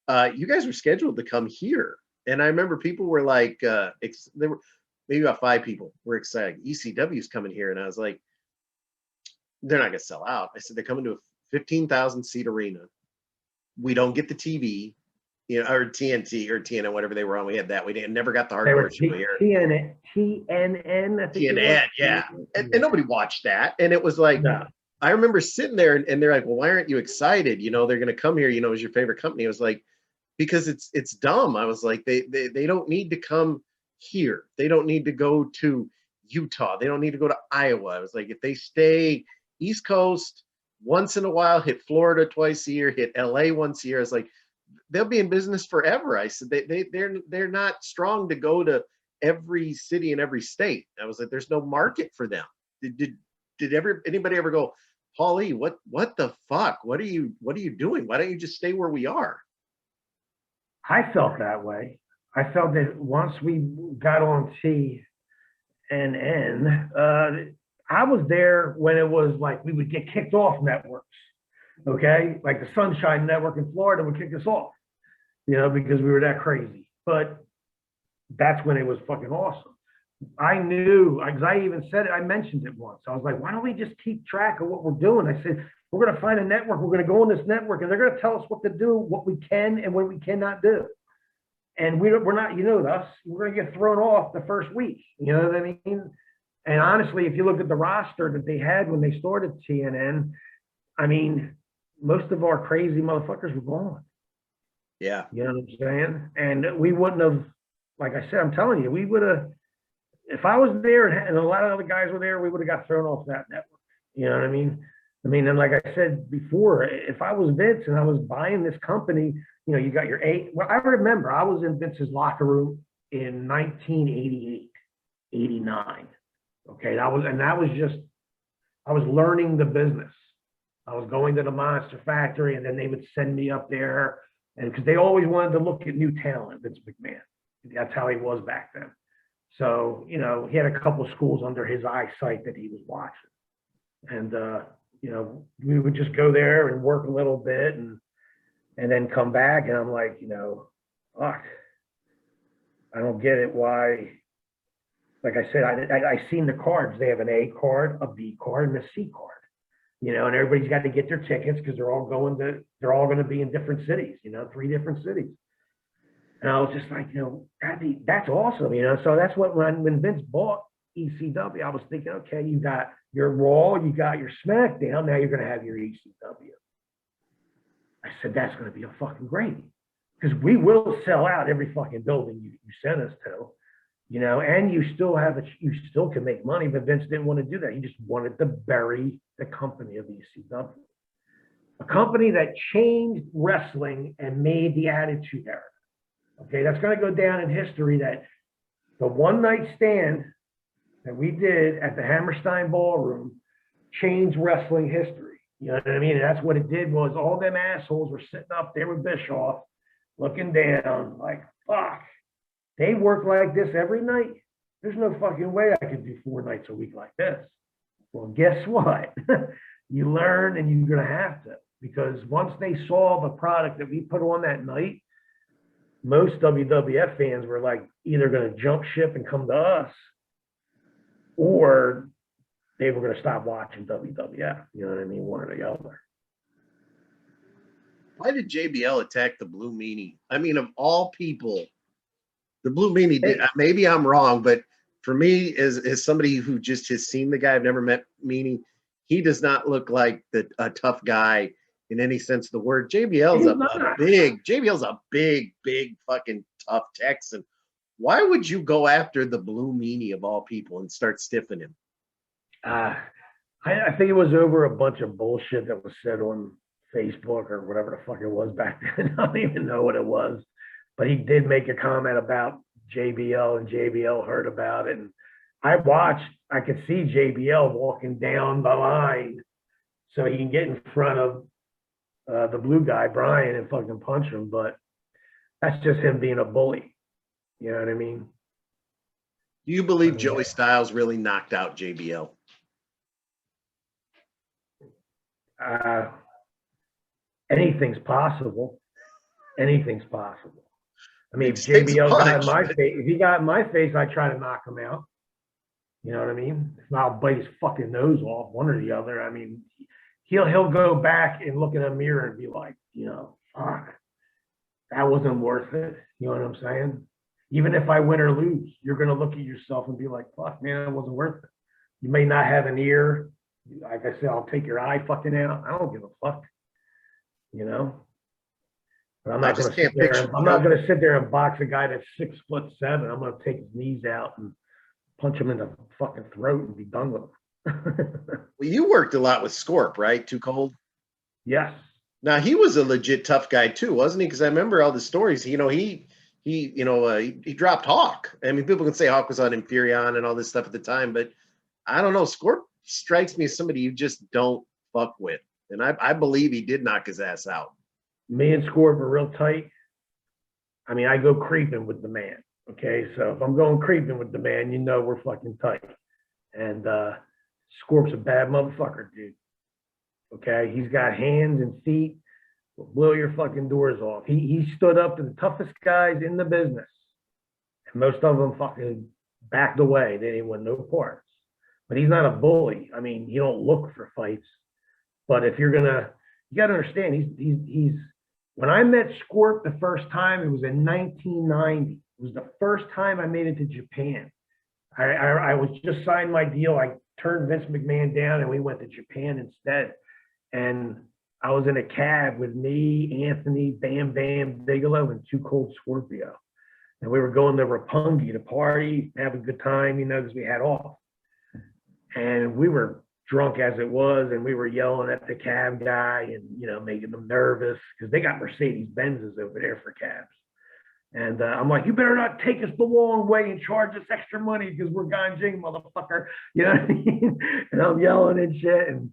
You guys were scheduled to come here. And I remember people were like, there were maybe about 5 people were excited. ECW's coming here. And I was like, they're not going to sell out. I said, they're coming to a 15,000 seat arena. We don't get the TV, you know, or TNT or TNN, whatever they were on. We had that. We never got the They were hardcore show here. TNN, I think it TNN, was. yeah. And nobody watched that. And it was like, No. I remember sitting there and they're like, well, why aren't you excited? You know, they're going to come here, you know, as your favorite company. I was like, because it's dumb. I was like, they don't need to come here. They don't need to go to Utah. They don't need to go to Iowa. I was like, if they stay East Coast once in a while, hit Florida twice a year, hit LA once a year, I was like, they'll be in business forever. I said they're not strong to go to every city in every state. I was like, there's no market for them. Did anybody ever go, Paulie, what the fuck? What are you doing? Why don't you just stay where we are? I felt that way. I felt that once we got on TNN, I was there when it was like we would get kicked off networks. Okay, like the Sunshine Network in Florida would kick us off, you know, because we were that crazy. But that's when it was fucking awesome. I knew, because I even said it, I mentioned it once. I was like, why don't we just keep track of what we're doing? I said, we're going to find a network. We're going to go on this network, and they're going to tell us what to do, what we can and what we cannot do. And we're not, you know, us, we're going to get thrown off the first week. You know what I mean? And honestly, if you look at the roster that they had when they started TNN, I mean, most of our crazy motherfuckers were gone. Yeah. You know what I'm saying? And we wouldn't have, like I said, I'm telling you, we would have, if I was there and a lot of other guys were there, we would have got thrown off that network. You know what I mean? And like I said before, if I was Vince and I was buying this company, you know, you got your well, I remember I was in Vince's locker room in 1988, 89. Okay. I was learning the business. I was going to the Monster Factory, and then they would send me up there, and because they always wanted to look at new talent, Vince McMahon. That's how he was back then. So, you know, he had a couple schools under his eyesight that he was watching. And, you know, we would just go there and work a little bit and then come back. And I'm like, you know, fuck, I don't get it. Why? Like I said, I seen the cards. They have an A card, a B card, and a C card. You know, and everybody's got to get their tickets because they're all going to be in different cities, you know, 3 different cities. And I was just like, you know, that's awesome, you know. So that's what when Vince bought ECW, I was thinking, okay, you got your Raw, you got your SmackDown, now you're going to have your ECW. I said, that's going to be a fucking great, because we will sell out every fucking building you send us to, you know, and you still can make money, but Vince didn't want to do that. He just wanted to bury the company of ECW. A company that changed wrestling and made the Attitude Era. Okay, that's going to go down in history, that the one night stand that we did at the Hammerstein Ballroom changed wrestling history. You know what I mean? And that's what it did, was all them assholes were sitting up there with Bischoff looking down like, fuck, they work like this every night. There's no fucking way I could do 4 nights a week like this. Well, guess what? You learn, and you're going to have to, because once they saw the product that we put on that night, most WWF fans were like either going to jump ship and come to us, or they were going to stop watching WWF. You know what I mean? One or the other. Why did JBL attack the Blue Meanie? I mean, of all people, the Blue Meanie did. Maybe I'm wrong, but for me, as somebody who just has seen the guy, I've never met Meanie, he does not look like a tough guy in any sense of the word. JBL's a big fucking tough Texan. Why would you go after the Blue Meanie of all people and start stiffing him? I think it was over a bunch of bullshit that was said on Facebook or whatever the fuck it was back then. I don't even know what it was. But he did make a comment about JBL, and JBL heard about it. And I could see JBL walking down the line so he can get in front of the blue guy, Brian, and fucking punch him. But that's just him being a bully. You know what I mean? Do you believe Joey Styles really knocked out JBL? Anything's possible. Anything's possible. I mean, if Takes a JBL got in punch. my face, if he got in my face, I'd try to knock him out. You know what I mean? If not, I'll bite his fucking nose off, one or the other. I mean, he'll go back and look in a mirror and be like, you know, fuck, that wasn't worth it. You know what I'm saying? Even if I win or lose, you're gonna look at yourself and be like, fuck, man, it wasn't worth it. You may not have an ear. Like I said, I'll take your eye fucking out. I don't give a fuck. You know? But I'm not gonna sit there. I'm not gonna sit there and box a guy that's 6'7". I'm gonna take his knees out and punch him in the fucking throat and be done with him. Well, you worked a lot with Scorp, right? Too Cold. Yes. Now he was a legit tough guy too, wasn't he? Because I remember all the stories. You know, he dropped Hawk. I mean, people can say Hawk was on Imperion and all this stuff at the time, but I don't know. Scorp strikes me as somebody you just don't fuck with, and I believe he did knock his ass out. Me and Scorp are real tight. I mean, I go creeping with the man. Okay, so if I'm going creeping with the man, you know we're fucking tight. And Scorp's a bad motherfucker, dude. Okay, he's got hands and feet will blow your fucking doors off. He stood up to the toughest guys in the business, and most of them fucking backed away. They didn't want no parts. But he's not a bully. I mean, he don't look for fights. But if you're gonna, you gotta understand, he's. When I met Scorp the first time, it was in 1990. It was the first time I made it to Japan. I was just signed my deal. I turned Vince McMahon down and we went to Japan instead. And I was in a cab with me, Anthony, Bam Bam Bigelow, and Too Cold Scorpio. And we were going to Roppongi to party, have a good time, you know, because we had off. And we were drunk as it was, and we were yelling at the cab guy and, you know, making them nervous because they got Mercedes Benzes over there for cabs. And I'm like, you better not take us the long way and charge us extra money because we're ganjing, motherfucker. You know what I mean? And I'm yelling and shit, and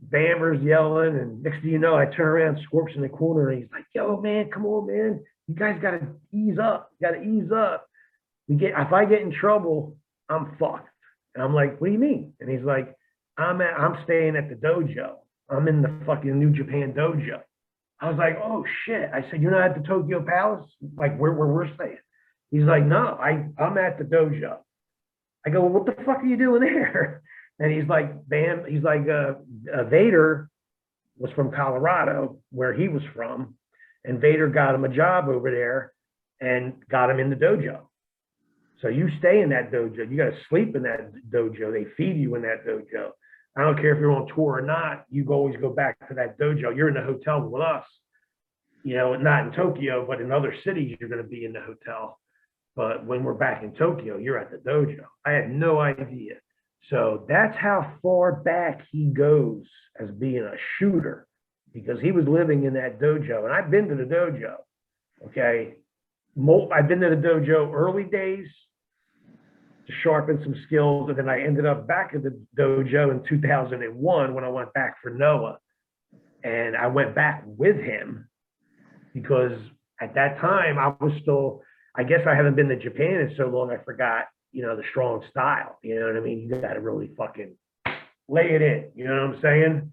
Bammer's yelling, and next thing you know, I turn around, Scorp's in the corner, and he's like, yo, man, come on, man. You guys got to ease up. You got to ease up. If I get in trouble, I'm fucked. And I'm like, what do you mean? And he's like, I'm staying at the dojo. I'm in the fucking New Japan dojo. I was like, oh shit. I said, you're not at the Tokyo Palace? Like where we're staying. He's like, no, I'm at the dojo. I go, well, what the fuck are you doing there? And he's like, Bam, he's like, Vader was from Colorado, where he was from. And Vader got him a job over there and got him in the dojo. So you stay in that dojo. You got to sleep in that dojo. They feed you in that dojo. I don't care if you're on tour or not. You always go back to that dojo. You're in the hotel with us. You know, not in Tokyo, but in other cities, you're going to be in the hotel. But when we're back in Tokyo, you're at the dojo. I had no idea. So that's how far back he goes as being a shooter, because he was living in that dojo. And I've been to the dojo. Okay. I've been to the dojo early days to sharpen some skills. And then I ended up back at the dojo in 2001 when I went back for Noah. And I went back with him because at that time I was still, I guess I haven't been to Japan in so long, I forgot, you know, the strong style. You know what I mean? You got to really fucking lay it in. You know what I'm saying?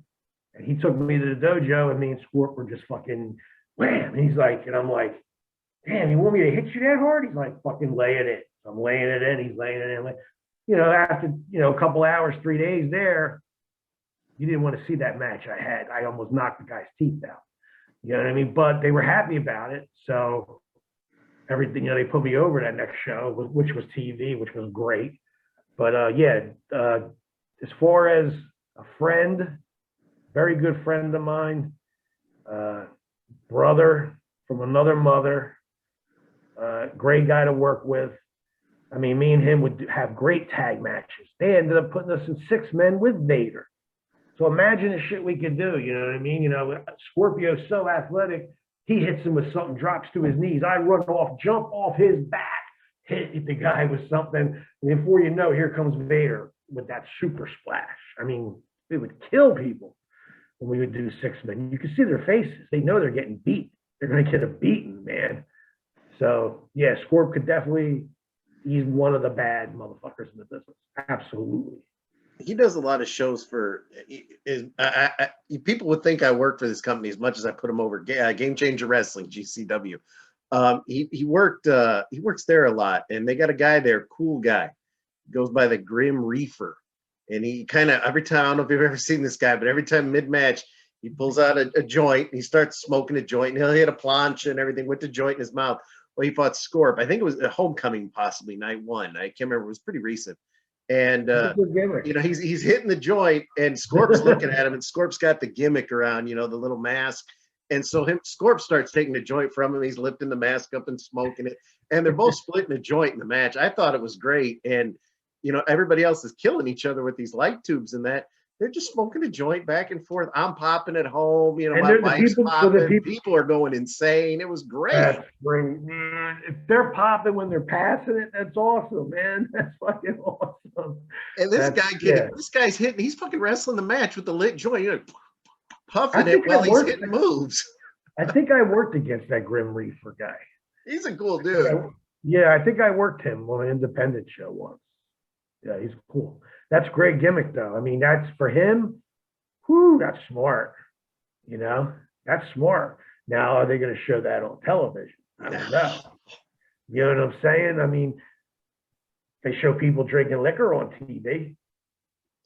And he took me to the dojo, and me and Scorp were just fucking wham. And he's like, and I'm like, damn, you want me to hit you that hard? He's like, fucking lay it in. So I'm laying it in. He's laying it in. Like, you know, after, you know, a couple hours, 3 days there, you didn't want to see that match I had. I almost knocked the guy's teeth out. You know what I mean? But they were happy about it. So everything, you know, they put me over that next show, which was TV, which was great. But as far as a friend, very good friend of mine, brother from another mother, great guy to work with. I mean, me and him would have great tag matches. They ended up putting us in 6 men with Vader. So imagine the shit we could do. You know what I mean? You know, Scorpio's so athletic. He hits him with something, drops to his knees. I run off, jump off his back, hit the guy with something. And before you know, here comes Vader with that super splash. I mean, it would kill people when we would do 6 men. You can see their faces. They know they're getting beat. They're going to get a beating, man. So, yeah, Scorp could definitely, he's one of the bad motherfuckers in the business. Absolutely. He does a lot of shows for people would think I work for this company as much as I put him over. Game Changer Wrestling, GCW. He works there a lot, and they got a guy there, cool guy, goes by the Grim Reefer, and he kind of every time, I don't know if you've ever seen this guy, but every time mid match he pulls out a joint and he starts smoking a joint, and he'll hit a plancha and everything with the joint in his mouth. Well, he fought Scorp. I think it was a Homecoming, possibly night 1. I can't remember. It was pretty recent. And you know, he's hitting the joint, and Scorp's looking at him, and Scorp's got the gimmick around, you know, the little mask. And so Scorp starts taking the joint from him. He's lifting the mask up and smoking it, and they're both splitting a joint in the match. I thought it was great, and you know, everybody else is killing each other with these light tubes and that. They're just smoking a joint back and forth. I'm popping at home, you know, my wife's popping. People are going insane. It was great. That's great, man. If they're popping when they're passing it, that's awesome, man. That's fucking awesome. And this guy's hitting. He's fucking wrestling the match with the lit joint, you know, puffing it while he's hitting moves. I think I worked against that Grim Reefer guy. He's a cool dude. Yeah, I think I worked him on an independent show once. Yeah, he's cool. That's a great gimmick, though. I mean, that's for him. Whoo, that's smart. You know, that's smart. Now, are they going to show that on television? I don't know. You know what I'm saying? I mean, they show people drinking liquor on TV.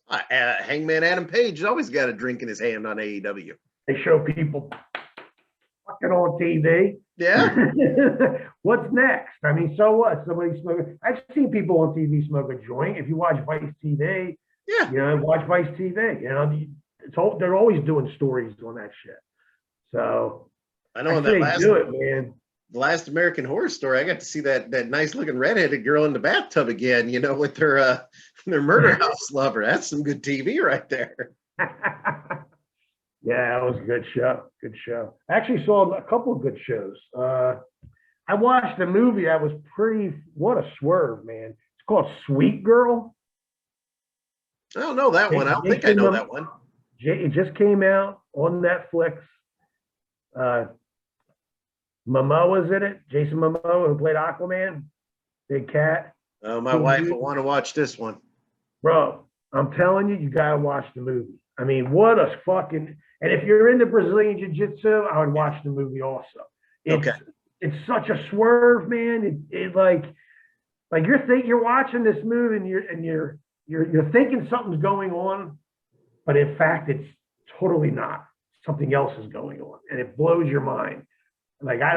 Hangman Adam Page has always got a drink in his hand on AEW. They show people fucking on TV. Yeah. What's next? I mean, so what? Somebody smoking. I've seen people on TV smoke a joint. If you watch Vice TV, yeah, you know, watch Vice TV. You know, they're always doing stories on that shit. So I know the last American Horror Story, I got to see that nice looking redheaded girl in the bathtub again. You know, with their murder house lover. That's some good TV right there. Yeah, that was a good show. Good show. I actually saw a couple of good shows. I watched a movie that was what a swerve, man. It's called Sweet Girl. I don't know that one. I don't think I know that one. It just came out on Netflix. Momoa's in it. Jason Momoa, who played Aquaman. Big cat. Oh, my wife will want to watch this one. Bro, I'm telling you, you got to watch the movie. I mean, what a fucking... And if you're into Brazilian Jiu-Jitsu, I would watch the movie also. It's such a swerve, man. It like you're watching this movie and you're thinking something's going on, but in fact, it's totally not. Something else is going on, and it blows your mind. Like I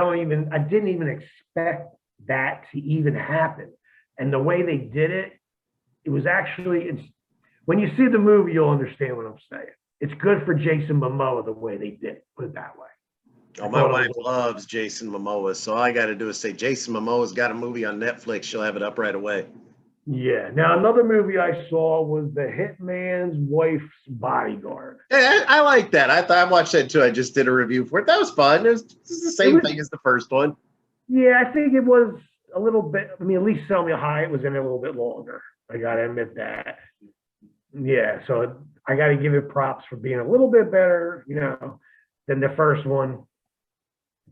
didn't even expect that to even happen. And the way they did it, it was actually, when you see the movie, you'll understand what I'm saying. It's good for Jason Momoa the way they did it, put it that way. Oh, my wife loves Jason Momoa, so all I got to do is say Jason Momoa's got a movie on Netflix. She'll have it up right away. Yeah. Now, another movie I saw was The Hitman's Wife's Bodyguard. Yeah, I like that. I watched that too. I just did a review for it. That was fun. It's the same thing as the first one. Yeah, I think it was a little bit. I mean, at least Selma Hayek was in it a little bit longer. I got to admit that. Yeah, so I got to give it props for being a little bit better, you know, than the first one.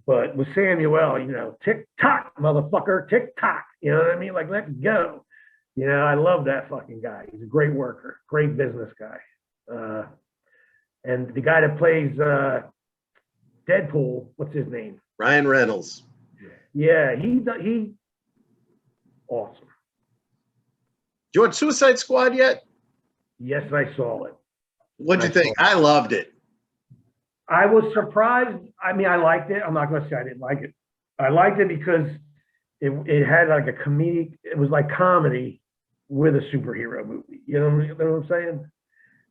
But with Samuel, you know, tick tock, motherfucker, tick tock. You know what I mean? Like, let's go. You know, I love that fucking guy. He's a great worker, great business guy. And the guy that plays Deadpool, what's his name? Ryan Reynolds. Yeah, he awesome. Did you watch Suicide Squad yet? Yes, I saw it. What'd you think? I loved it. I was surprised. I mean, I liked it. I'm not going to say I didn't like it. I liked it because it had like a comedic, it was like comedy with a superhero movie. You know what I'm saying?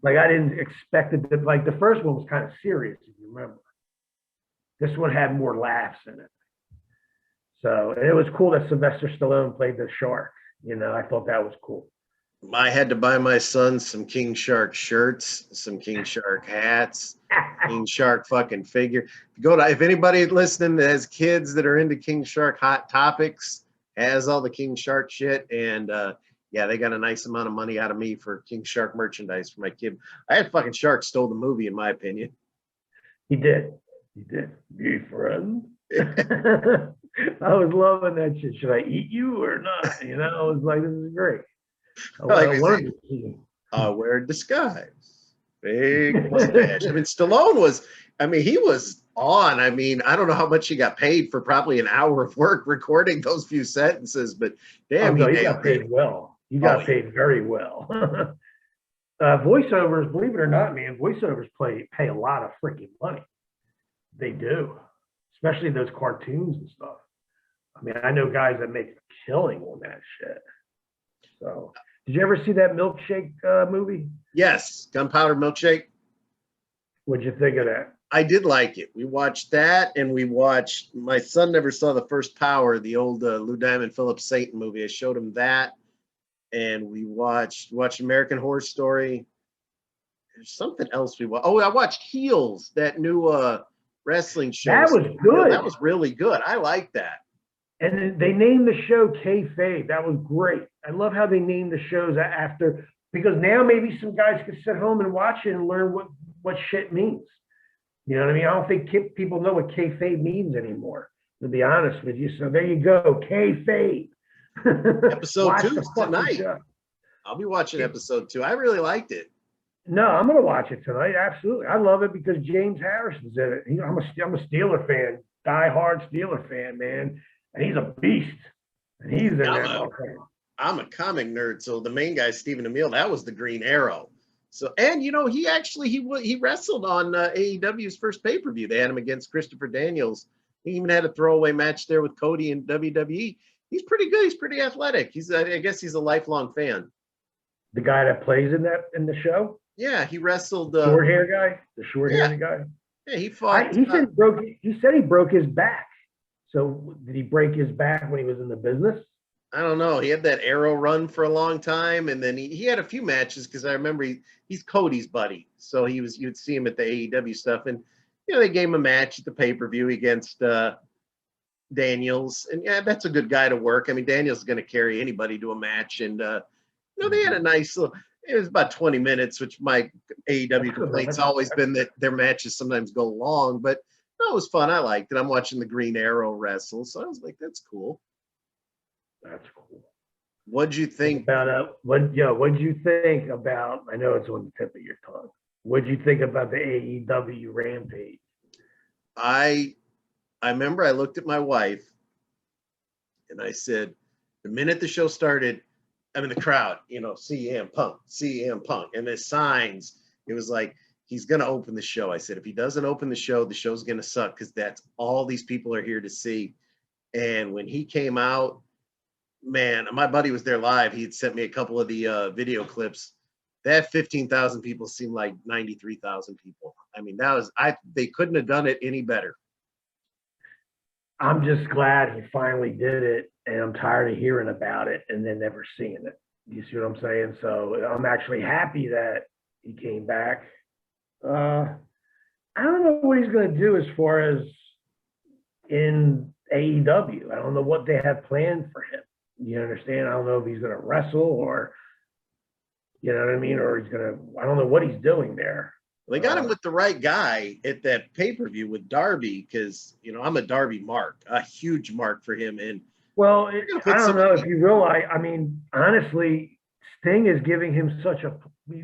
Like I didn't expect it to, like the first one was kind of serious, if you remember. This one had more laughs in it. So it was cool that Sylvester Stallone played the shark. You know, I thought that was cool. I had to buy my son some King Shark shirts, some King Shark hats, King Shark fucking figure. If anybody listening that has kids that are into King Shark Hot Topics, has all the King Shark shit, and yeah, they got a nice amount of money out of me for King Shark merchandise for my kid. I had fucking Shark stole the movie, in my opinion. He did. He did. Be friend. I was loving that shit. Should I eat you or not? You know, I was like, this is great. Like I I wanted say, to see him. wear a disguise, big mustache. I mean, Stallone was. I mean, he was on. I mean, I don't know how much he got paid for probably an hour of work recording those few sentences, but Oh damn, he no, he got nailed it. paid well. He Oh, got paid very well. Voiceovers, believe it or not, man, voiceovers pay a lot of freaking money. They do, especially those cartoons and stuff. I mean, I know guys that make a killing on that shit. So, did you ever see that milkshake movie? yes, Gunpowder Milkshake. What'd you think of that? I did like it. We watched that, and we watched. My son never saw the first Power, the old Lou Diamond Phillips Satan movie. I showed him that, and we watched American Horror Story. There's something else we watched. Oh, I watched Heels, that new wrestling show. That was That good. was really good. I like that. And they named the show Kayfabe. That was great. I love how they named the shows after, because now maybe some guys can sit home and watch it and learn what shit means. You know what I mean? I don't think people know what kayfabe means anymore, to be honest with you. So there you go, kayfabe. Episode Watch 2 the is fucking tonight. show. I'll be watching episode 2. I really liked it. No, I'm gonna watch it tonight. Absolutely, I love it because James Harrison's in it. I'm a Steeler fan, die-hard Steeler fan, man, and he's a beast. And he's in that motherfucker. I'm a comic nerd, so the main guy, Stephen Amell, that was the Green Arrow. So, and you know, he wrestled on AEW's first pay-per-view. They had him against Christopher Daniels. He even had a throwaway match there with Cody in WWE. He's pretty good. He's pretty athletic. I guess he's a lifelong fan. The guy that plays in the show. Yeah, he wrestled. Short hair guy, the short hair guy. Yeah, he fought. He said he broke his back. So did he break his back when he was in the business? I don't know. He had that Arrow run for a long time, and then he had a few matches because I remember he's Cody's buddy, so you'd see him at the AEW stuff, and you know they gave him a match at the pay-per-view against Daniels, and yeah, that's a good guy to work. I mean, Daniels is going to carry anybody to a match, and you know they had a nice little. It was about 20 minutes, which my AEW complaint's always been that their matches sometimes go long, but no, it was fun. I liked it. I'm watching the Green Arrow wrestle, so I was like, that's cool. That's cool. What'd you think about what'd you think about? I know it's on the tip of your tongue. What'd you think about the AEW Rampage? I remember I looked at my wife and I said, the minute the show started, I'm in the crowd, you know, CM Punk, and the signs. It was like he's gonna open the show. I said, if he doesn't open the show's gonna suck because that's all these people are here to see. And when he came out, man, my buddy was there live. He had sent me a couple of the video clips. That 15,000 people seemed like 93,000 people. I mean, they couldn't have done it any better. I'm just glad he finally did it, and I'm tired of hearing about it and then never seeing it. You see what I'm saying? So I'm actually happy that he came back. I don't know what he's going to do as far as in AEW. I don't know what they have planned for him. You understand? I don't know if he's going to wrestle or, you know what I mean? Or I don't know what he's doing there. They got him with the right guy at that pay-per-view with Darby because, you know, I'm a Darby mark, a huge mark for him. And well, I don't know if you realize, I mean, honestly, Sting is giving him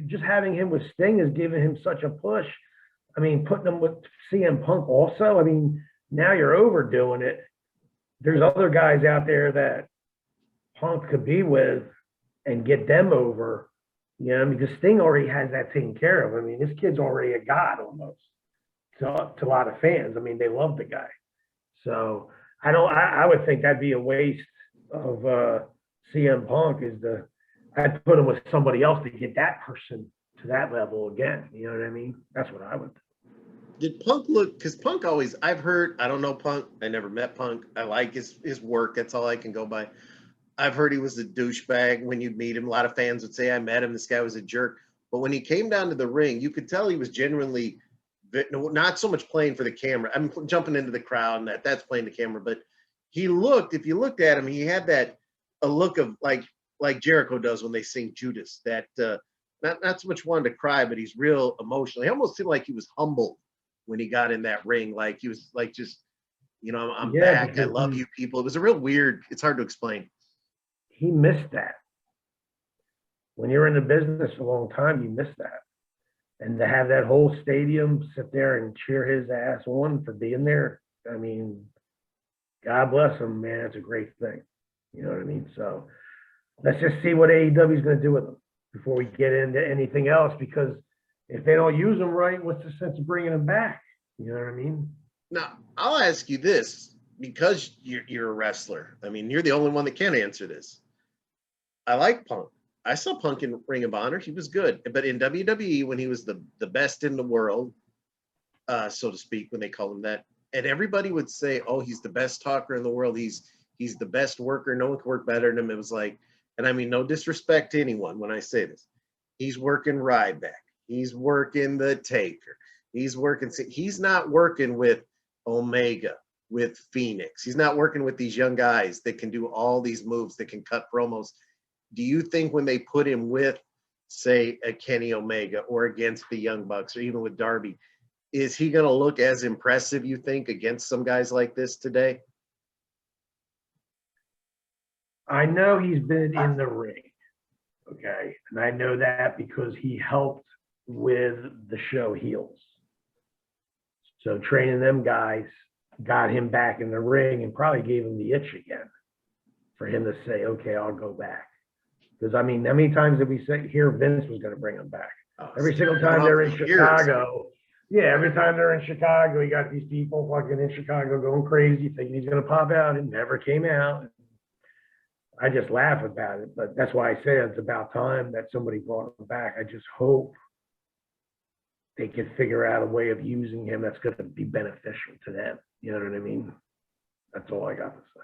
just having him with Sting is giving him such a push. I mean, putting him with CM Punk also, I mean, now you're overdoing it. There's other guys out there that Punk could be with and get them over. You know, because Sting already has that taken care of. I mean, this kid's already a god almost to a lot of fans. I mean, they love the guy. So I would think that'd be a waste of CM Punk I'd put him with somebody else to get that person to that level again. You know what I mean? That's what I would do. Did Punk look, because Punk I've heard, I don't know Punk. I never met Punk. I like his work. That's all I can go by. I've heard he was a douchebag when you'd meet him. A lot of fans would say, I met him. This guy was a jerk. But when he came down to the ring, you could tell he was genuinely not so much playing for the camera. I'm jumping into the crowd and that's playing the camera. But he looked, if you looked at him, he had a look of like Jericho does when they sing Judas, that not so much wanted to cry, but he's real emotional. He almost seemed like he was humbled when he got in that ring. Like he was like, just, I'm back. I love you people. It was a real weird, it's hard to explain. He missed that. When you're in the business a long time, you miss that. And to have that whole stadium sit there and cheer his ass on for being there, I mean, God bless him, man. It's a great thing. You know what I mean? So let's just see what AEW is going to do with him before we get into anything else, because if they don't use him right, what's the sense of bringing him back? You know what I mean? Now, I'll ask you this, because you're a wrestler. I mean, you're the only one that can answer this. I like Punk. I saw Punk in Ring of Honor. He was good. But in WWE, when he was the best in the world, so to speak, when they call him that, and everybody would say, oh, he's the best talker in the world. He's the best worker. No one can work better than him. It was like, and I mean, no disrespect to anyone when I say this. He's working Ryback. He's working The Taker. He's not working with Omega, with Phoenix. He's not working with these young guys that can do all these moves, that can cut promos. Do you think when they put him with, say, a Kenny Omega or against the Young Bucks or even with Darby, is he going to look as impressive, you think, against some guys like this today? I know he's been in the ring, okay? And I know that because he helped with the show Heels. So training them guys got him back in the ring and probably gave him the itch again for him to say, okay, I'll go back. Because, I mean, how many times did we hear Vince was going to bring him back? Every single time they're in Chicago. Yeah, every time they're in Chicago, you got these people fucking in Chicago going crazy, thinking he's going to pop out. It never came out. I just laugh about it, but that's why I say it's about time that somebody brought him back. I just hope they can figure out a way of using him that's going to be beneficial to them. You know what I mean? That's all I got to say.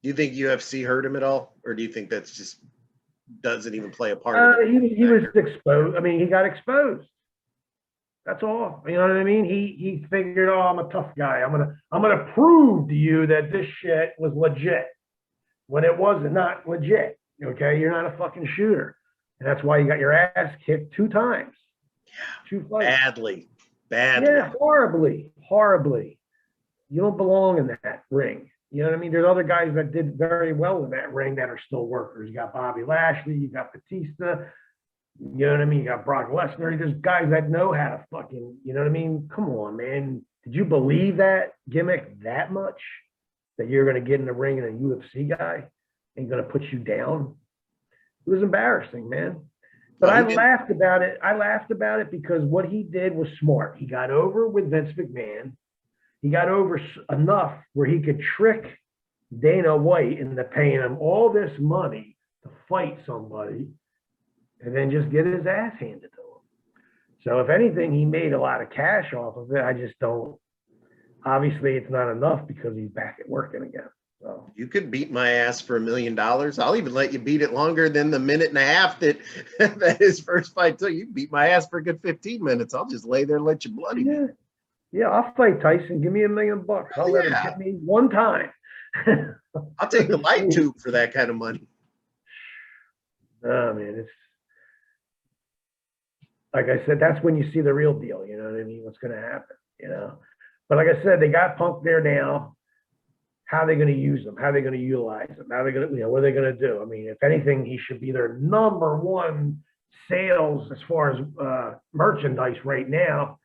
Do you think UFC hurt him at all? Or do you think that's just doesn't even play a part? He was exposed. I mean, he got exposed. That's all. You know what I mean? He figured, oh, I'm a tough guy. I'm gonna prove to you that this shit was legit when it wasn't not legit. Okay, you're not a fucking shooter, and that's why you got your ass kicked 2 times. Yeah, 2 fights. Badly. Yeah, horribly. You don't belong in that ring. You know what I mean? There's other guys that did very well in that ring that are still workers. You got Bobby Lashley, you got Batista, you know what I mean? You got Brock Lesnar. There's guys that know how to fucking, you know what I mean? Come on, man. Did you believe that gimmick that much? That you're going to get in the ring and a UFC guy and going to put you down? It was embarrassing, man. But I laughed about it. I laughed about it because what he did was smart. He got over with Vince McMahon. He got over enough where he could trick Dana White into paying him all this money to fight somebody and then just get his ass handed to him. So if anything, he made a lot of cash off of it. I just don't. Obviously, it's not enough because he's back at working again. So you could beat my ass for $1 million. I'll even let you beat it longer than the 1.5 minutes that his first fight took. You beat my ass for a good 15 minutes. I'll just lay there and let you bloody me. Yeah, I'll fight Tyson. Give me $1 million. I'll let him hit me one time. I'll take the light tube for that kind of money. Oh, man, it's like I said, that's when you see the real deal. You know what I mean? What's going to happen, you know? But like I said, they got Punk there now. How are they going to use them? How are they going to utilize them? How are they going to, what are they going to do? I mean, if anything, he should be their #1 sales as far as merchandise right now.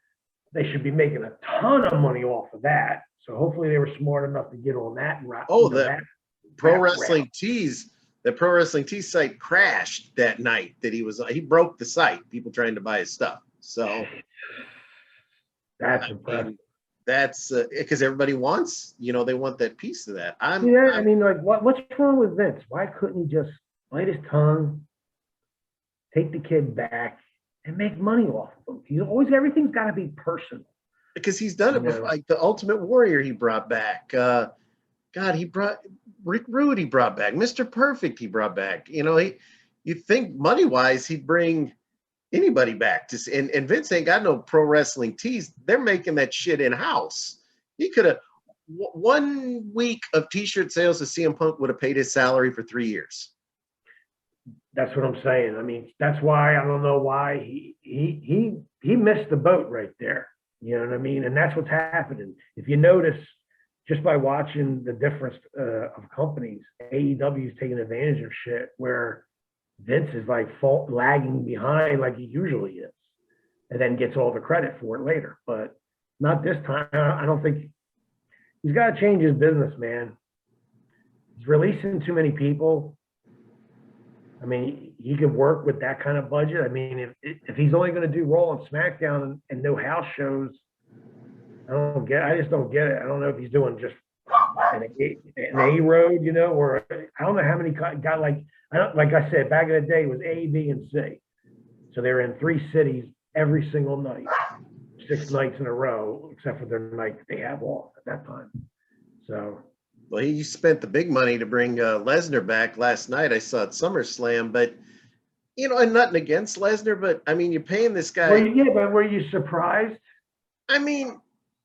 They should be making a ton of money off of that. So hopefully they were smart enough to get on that route. Oh, the Pro Wrestling Tees, the Pro Wrestling Tees site crashed that night that he broke the site, people trying to buy his stuff. So that's impressive. That's because everybody wants, they want that piece of that. I mean, like, what's wrong with Vince? Why couldn't he just bite his tongue, take the kid back, and make money off of him? Everything's got to be personal. Because he's done it before, like the Ultimate Warrior he brought back. God, he brought Rick Rude. He brought back Mr. Perfect. He brought back. You think money wise, he'd bring anybody back to see. And Vince ain't got no pro wrestling tees. They're making that shit in house. He could have 1 week of t-shirt sales to CM Punk would have paid his salary for 3 years. That's what I'm saying. I mean, that's why I don't know why he missed the boat right there. You know what I mean? And that's what's happening. If you notice, just by watching the difference of companies, AEW is taking advantage of shit where Vince is like lagging behind like he usually is, and then gets all the credit for it later. But not this time. I don't think he's got to change his business, man. He's releasing too many people. I mean, he could work with that kind of budget. I mean, if he's only going to do Raw and SmackDown and no house shows, I just don't get it. I don't know if he's doing just an A road, or I don't know how many got like I said back in the day it was A, B, and C. So they're in 3 cities every single night, 6 nights in a row, except for their night that they have off at that time. So. Well, he spent the big money to bring Lesnar back last night. I saw at SummerSlam, but and nothing against Lesnar, but I mean, you're paying this guy. But were you surprised? I mean,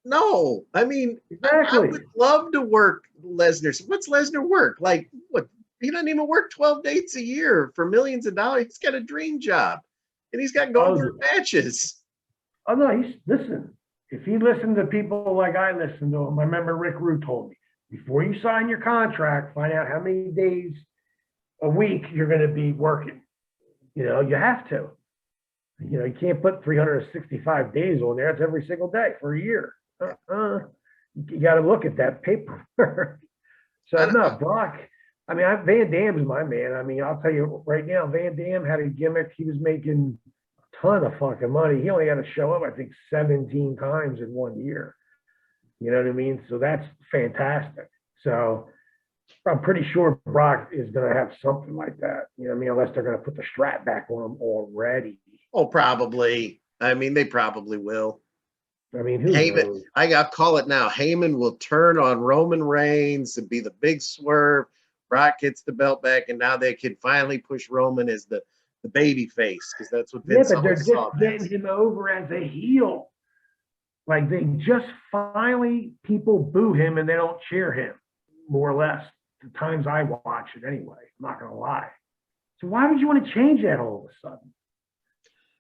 no. I mean, exactly. I would love to work Lesnar. What's Lesnar work? Like, what? He doesn't even work 12 dates a year for millions of dollars. He's got a dream job, and he's got Goldberg matches. Oh no, listen. If he listened to people like I listened to him, I remember Rick Rude told me, before you sign your contract, find out how many days a week you're going to be working. You have to. You can't put 365 days on there. It's every single day for a year. You got to look at that paper. So no, Brock. I mean, Van Dam's my man. I mean, I'll tell you right now, Van Dam had a gimmick. He was making a ton of fucking money. He only had to show up, I think, 17 times in 1 year. You know what I mean? So that's fantastic. So I'm pretty sure Brock is going to have something like that. You know what I mean? Unless they're going to put the strap back on him already. Oh, probably. I mean, they probably will. I mean, who knows? I got to call it now. Heyman will turn on Roman Reigns and be the big swerve. Brock gets the belt back, and now they can finally push Roman as the baby face, because that's what Vince but they're just getting him over as a heel. Like, they just finally, people boo him and they don't cheer him, more or less, the times I watch it anyway. I'm not going to lie. So why would you want to change that all of a sudden?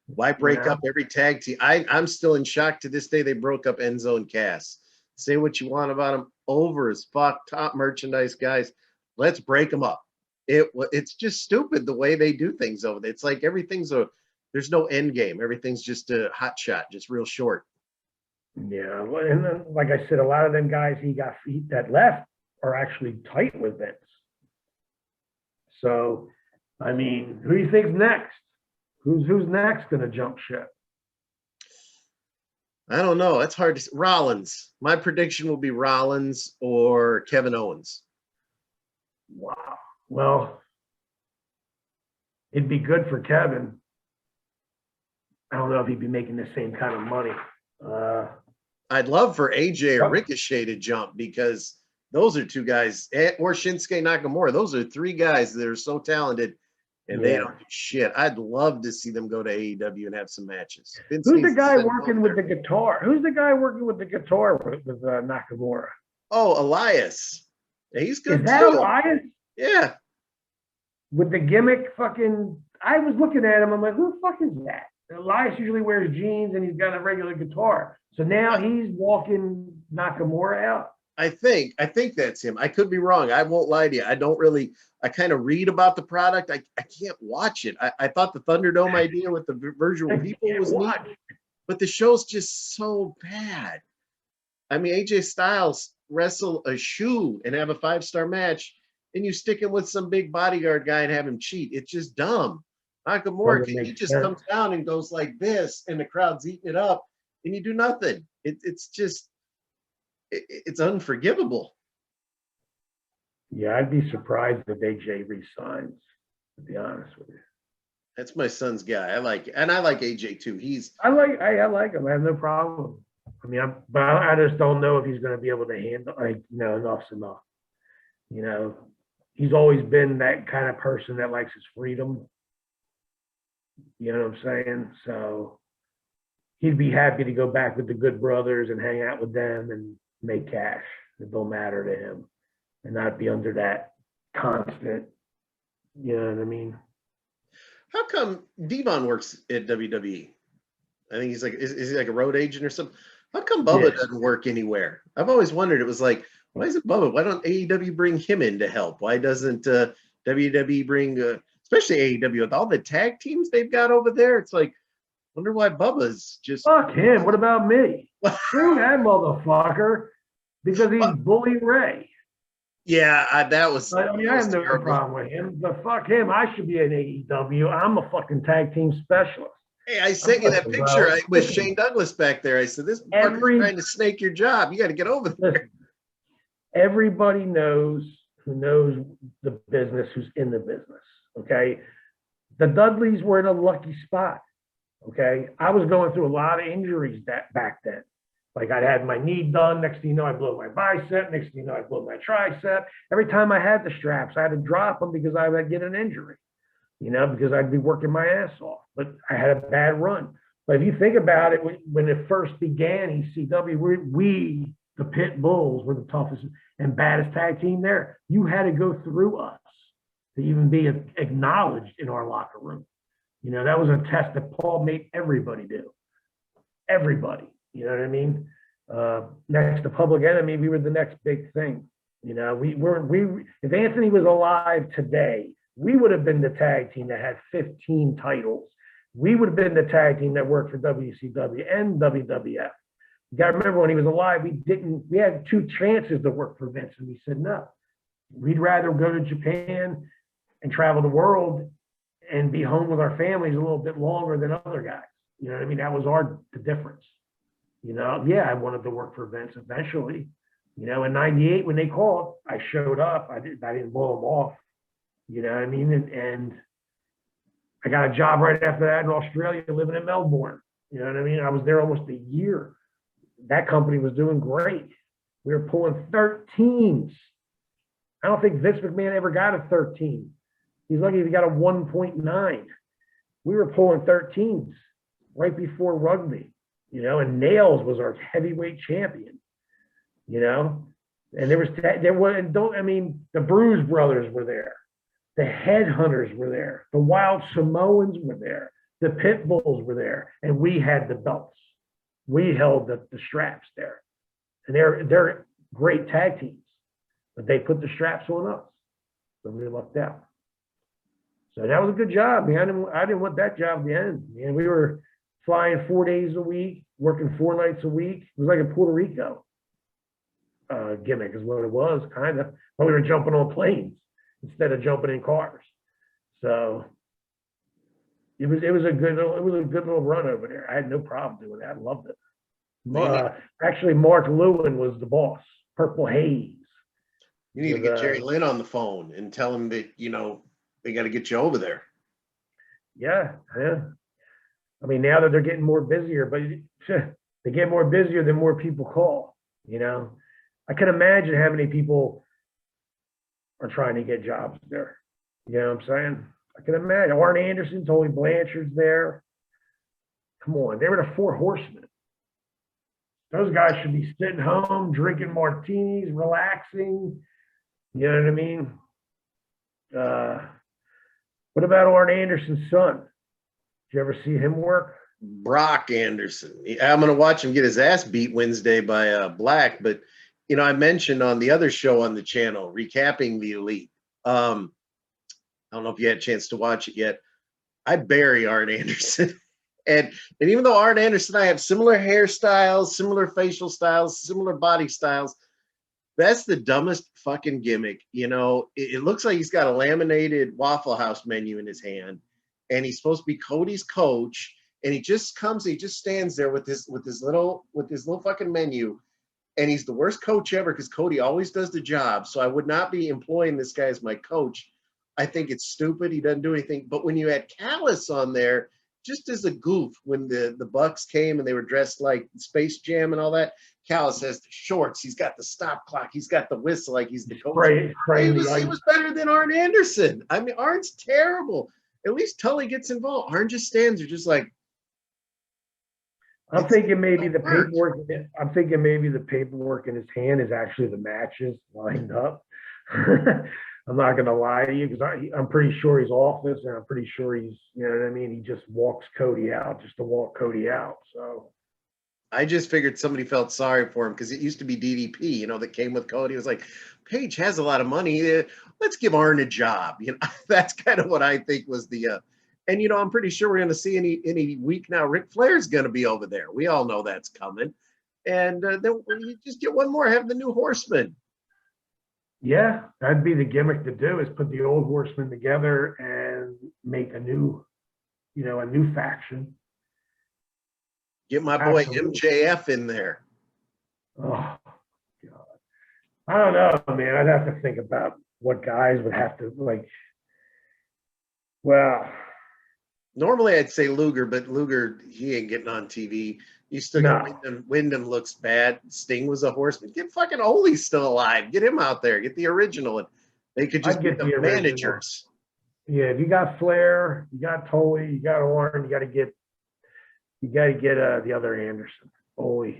Why break up every tag team? I'm still in shock to this day they broke up Enzo and Cass. Say what you want about them. Over as fuck, top merchandise guys. Let's break them up. It's just stupid the way they do things over there. It's like there's no end game. Everything's just a hot shot, just real short. Yeah, and then, like I said, a lot of them guys that left are actually tight with Vince. So, I mean, who do you think's next? Who's next going to jump ship? I don't know. It's hard to. Rollins. My prediction will be Rollins or Kevin Owens. Wow. Well, it'd be good for Kevin. I don't know if he'd be making the same kind of money. I'd love for AJ or Ricochet to jump, because those are 2 guys, or Shinsuke Nakamura. Those are 3 guys that are so talented, and they don't do shit. I'd love to see them go to AEW and have some matches. Who's the guy working with the guitar? Who's the guy working with the guitar with Nakamura? Oh, Elias. He's good too. Is that Elias? Yeah. With the gimmick fucking, I was looking at him. I'm like, who the fuck is that? Elias usually wears jeans and he's got a regular guitar. So now he's walking Nakamura out. I think that's him. I could be wrong. I won't lie to you. I kind of read about the product. I can't watch it. I thought the Thunderdome idea with the virtual people was neat, but the show's just so bad. I mean, AJ Styles wrestle a shoe and have a 5-star match, and you stick him with some big bodyguard guy and have him cheat. It's just dumb. Nakamura, he just comes down and goes like this, and the crowd's eating it up, and you do nothing. It's just, it's unforgivable. Yeah, I'd be surprised if AJ resigns, to be honest with you. That's my son's guy. I like it. And I like AJ too. I like him. I have no problem. I mean, but I just don't know if he's going to be able to handle, enough's enough. You know, he's always been that kind of person that likes his freedom. You know what I'm saying? So he'd be happy to go back with the Good Brothers and hang out with them and make cash. It don't matter to him, and not be under that constant, you know what I mean? How come Devon works at WWE? I think he's like, is he like a road agent or something? How come Bubba Yeah. doesn't work anywhere? I've always wondered. It was like, why is it Bubba? Why don't AEW bring him in to help? Why doesn't WWE bring, especially AEW with all the tag teams they've got over there? It's like, wonder why Bubba's just. Fuck him. What about me? Screw that motherfucker because he's Bully Ray. Yeah, that was. I mean, I have no problem with him, but fuck him. I should be an AEW. I'm a fucking tag team specialist. Hey, I sent you that picture with Shane Douglas back there. I said, this fucker's trying to snake your job. You got to get over there. Listen, everybody knows who knows the business, who's in the business, okay? The Dudleys were in a lucky spot, okay? I was going through a lot of injuries back then. Like I'd had my knee done. Next thing you know, I blew my bicep. Next thing you know, I blew my tricep. Every time I had the straps, I had to drop them because I would get an injury, you know, because I'd be working my ass off. But I had a bad run. But if you think about it, when it first began, ECW, we, the Pitbulls, were the toughest and baddest tag team there. You had to go through us to even be acknowledged in our locker room. You know, that was a test that Paul made everybody do. Everybody. You know what I mean? Next to Public Enemy, we were the next big thing. You know, if Anthony was alive today, we would have been the tag team that had 15 titles. We would have been the tag team that worked for WCW and WWF. You got to remember when he was alive, we had 2 chances to work for Vince, and we said no. We'd rather go to Japan and travel the world and be home with our families a little bit longer than other guys. You know what I mean? That was the difference. You know, yeah, I wanted to work for Vince eventually. You know, in '98 when they called, I showed up. I didn't blow them off. You know what I mean? And I got a job right after that in Australia, living in Melbourne. You know what I mean? I was there almost a year. That company was doing great. We were pulling 13s. I don't think Vince McMahon ever got a 13. He's lucky if he got a 1.9. We were pulling 13s right before rugby. You know, and Nails was our heavyweight champion, you know, and the Bruise Brothers were there. The Headhunters were there. The Wild Samoans were there. The Pitbulls were there. And we had the belts. We held the straps there. And they're great tag teams, but they put the straps on us. So we lucked out. So that was a good job, man. I didn't want that job at the end. Man, we were flying 4 days a week, working 4 nights a week. It was like a Puerto Rico gimmick is what it was, kind of. But we were jumping on planes instead of jumping in cars. So it was a good little run over there. I had no problem doing that. I loved it. Actually, Mark Lewin was the boss. Purple Haze. You need to get Jerry Lynn on the phone and tell him that, you know, they got to get you over there. Yeah. I mean, now that they're getting more busier, but they get more busier, the more people call, you know. I can imagine how many people are trying to get jobs there. You know what I'm saying? I can imagine. Arn Anderson, Tony Blanchard's there. Come on, they were the 4 horsemen. Those guys should be sitting home, drinking martinis, relaxing. You know what I mean? What about Arn Anderson's son? Did you ever see him work? Brock Anderson. I'm going to watch him get his ass beat Wednesday by Black. But, you know, I mentioned on the other show on the channel, recapping the Elite. I don't know if you had a chance to watch it yet. I bury Arn Anderson. and even though Arn Anderson and I have similar hairstyles, similar facial styles, similar body styles, that's the dumbest fucking gimmick. You know, it looks like he's got a laminated Waffle House menu in his hand. And he's supposed to be Cody's coach, and he just stands there with his little fucking menu, and he's the worst coach ever because Cody always does the job. So I would not be employing this guy as my coach. I think it's stupid. He doesn't do anything. But when you had Callis on there, just as a goof, when the Bucks came and they were dressed like Space Jam and all that, Callis has the shorts, he's got the stop clock, he's got the whistle like he's the coach. Spraying the He ice. was better than Arn Anderson. I mean, Arn's terrible. At least Tully gets involved. Arn just stands there just like. I'm thinking maybe the paperwork. I'm thinking maybe the paperwork in his hand is actually the matches lined up. I'm not going to lie to you because I'm pretty sure he's off this, and I'm pretty sure he's, you know what I mean. He just walks Cody out just to walk Cody out. So I just figured somebody felt sorry for him because it used to be DDP, you know, that came with Cody. It was like, Paige has a lot of money. Let's give Arn a job. You know, that's kind of what I think was the. And you know, I'm pretty sure we're going to see any week now. Ric Flair's going to be over there. We all know that's coming. And then you just get one more. Have the new Horseman. yeah, that'd be the gimmick to do, is put the old Horsemen together and make a new, you know, a new faction. Get my boy Absolutely. MJF in there. Oh God, I don't know, man. I'd have to think about what guys would have to like. Well, Normally I'd say Luger, but Luger, he ain't getting on TV. You still got Wyndham. Wyndham looks bad. Sting was a Horseman. Get fucking Ole still alive. Get him out there. Get the original. And they could just I'd be get the the original. managers. Yeah, if you got Flair, you got Tully, you got Orton, you got to get the other Anderson, Ole,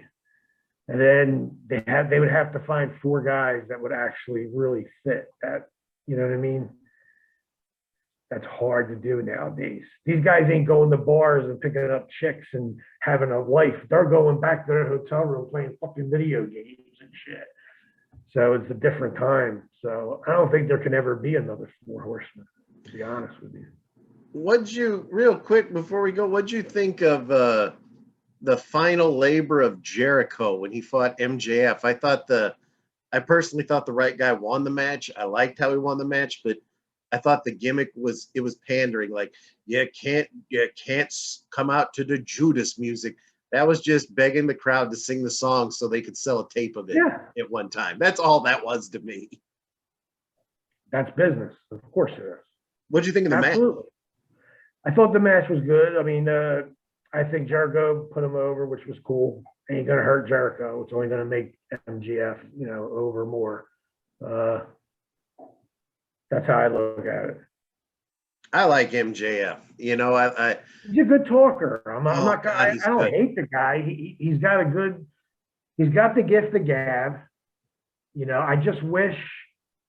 and then they would have to find 4 guys that would actually really fit that. You know what I mean? That's hard to do nowadays. These guys ain't going to bars and picking up chicks and having a life. They're going back to their hotel room playing fucking video games and shit. So it's a different time. So I don't think there can ever be another 4 horsemen, to be honest with you. What'd you, real quick before we go, what'd you think of the final labor of Jericho when he fought MJF? I personally thought the right guy won the match. I liked how he won the match, but I thought the gimmick was pandering. Like, you can't come out to the Judas music. That was just begging the crowd to sing the song so they could sell a tape of it at one time. That's all that was to me. That's business. Of course it is. What'd you think of the match? I thought the match was good. I mean, I think Jericho put him over, which was cool. Ain't gonna hurt Jericho. It's only gonna make MGF, you know, over more. That's how I look at it. I like MJF. You know, He's a good talker. I don't good. hate the guy. He's got the gift of gab. You know, I just wish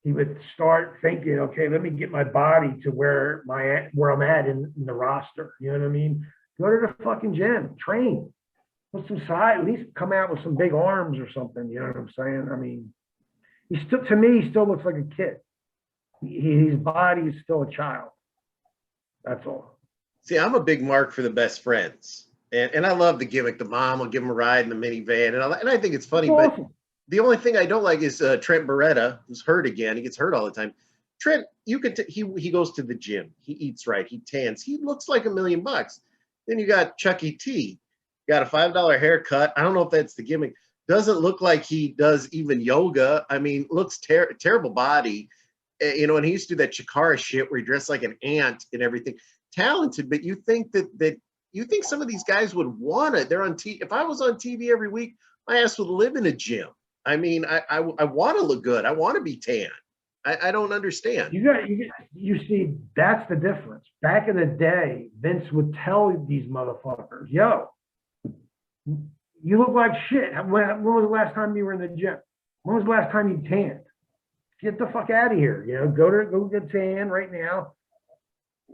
he would start thinking, okay, let me get my body to where I'm at in the roster. You know what I mean? Go to the fucking gym, train, put some side, at least come out with some big arms or something. You know what I'm saying? I mean, to me, he still looks like a kid. His body is still a child. That's all. See, I'm a big mark for the best friends. And I love the gimmick. The mom will give him a ride in the minivan and all that. And I think it's funny, That's but awesome. the only thing I don't like is Trent Beretta, who's hurt again. He gets hurt all the time. Trent, he goes to the gym. He eats right. He tans. He looks like $1 million. Then you got Chucky T. Got a $5 haircut. I don't know if that's the gimmick. Doesn't look like he does even yoga. I mean, looks terrible body. You know, and he used to do that Chikara shit where he dressed like an ant and everything. Talented, but you think that you think some of these guys would want it. They're on TV. If I was on TV every week, my ass would live in a gym. I mean, I want to look good. I want to be tan. I don't understand. You see, that's the difference. Back in the day, Vince would tell these motherfuckers, yo, you look like shit. When was the last time you were in the gym? When was the last time you tanned? Get the fuck out of here. You know, go get tan right now.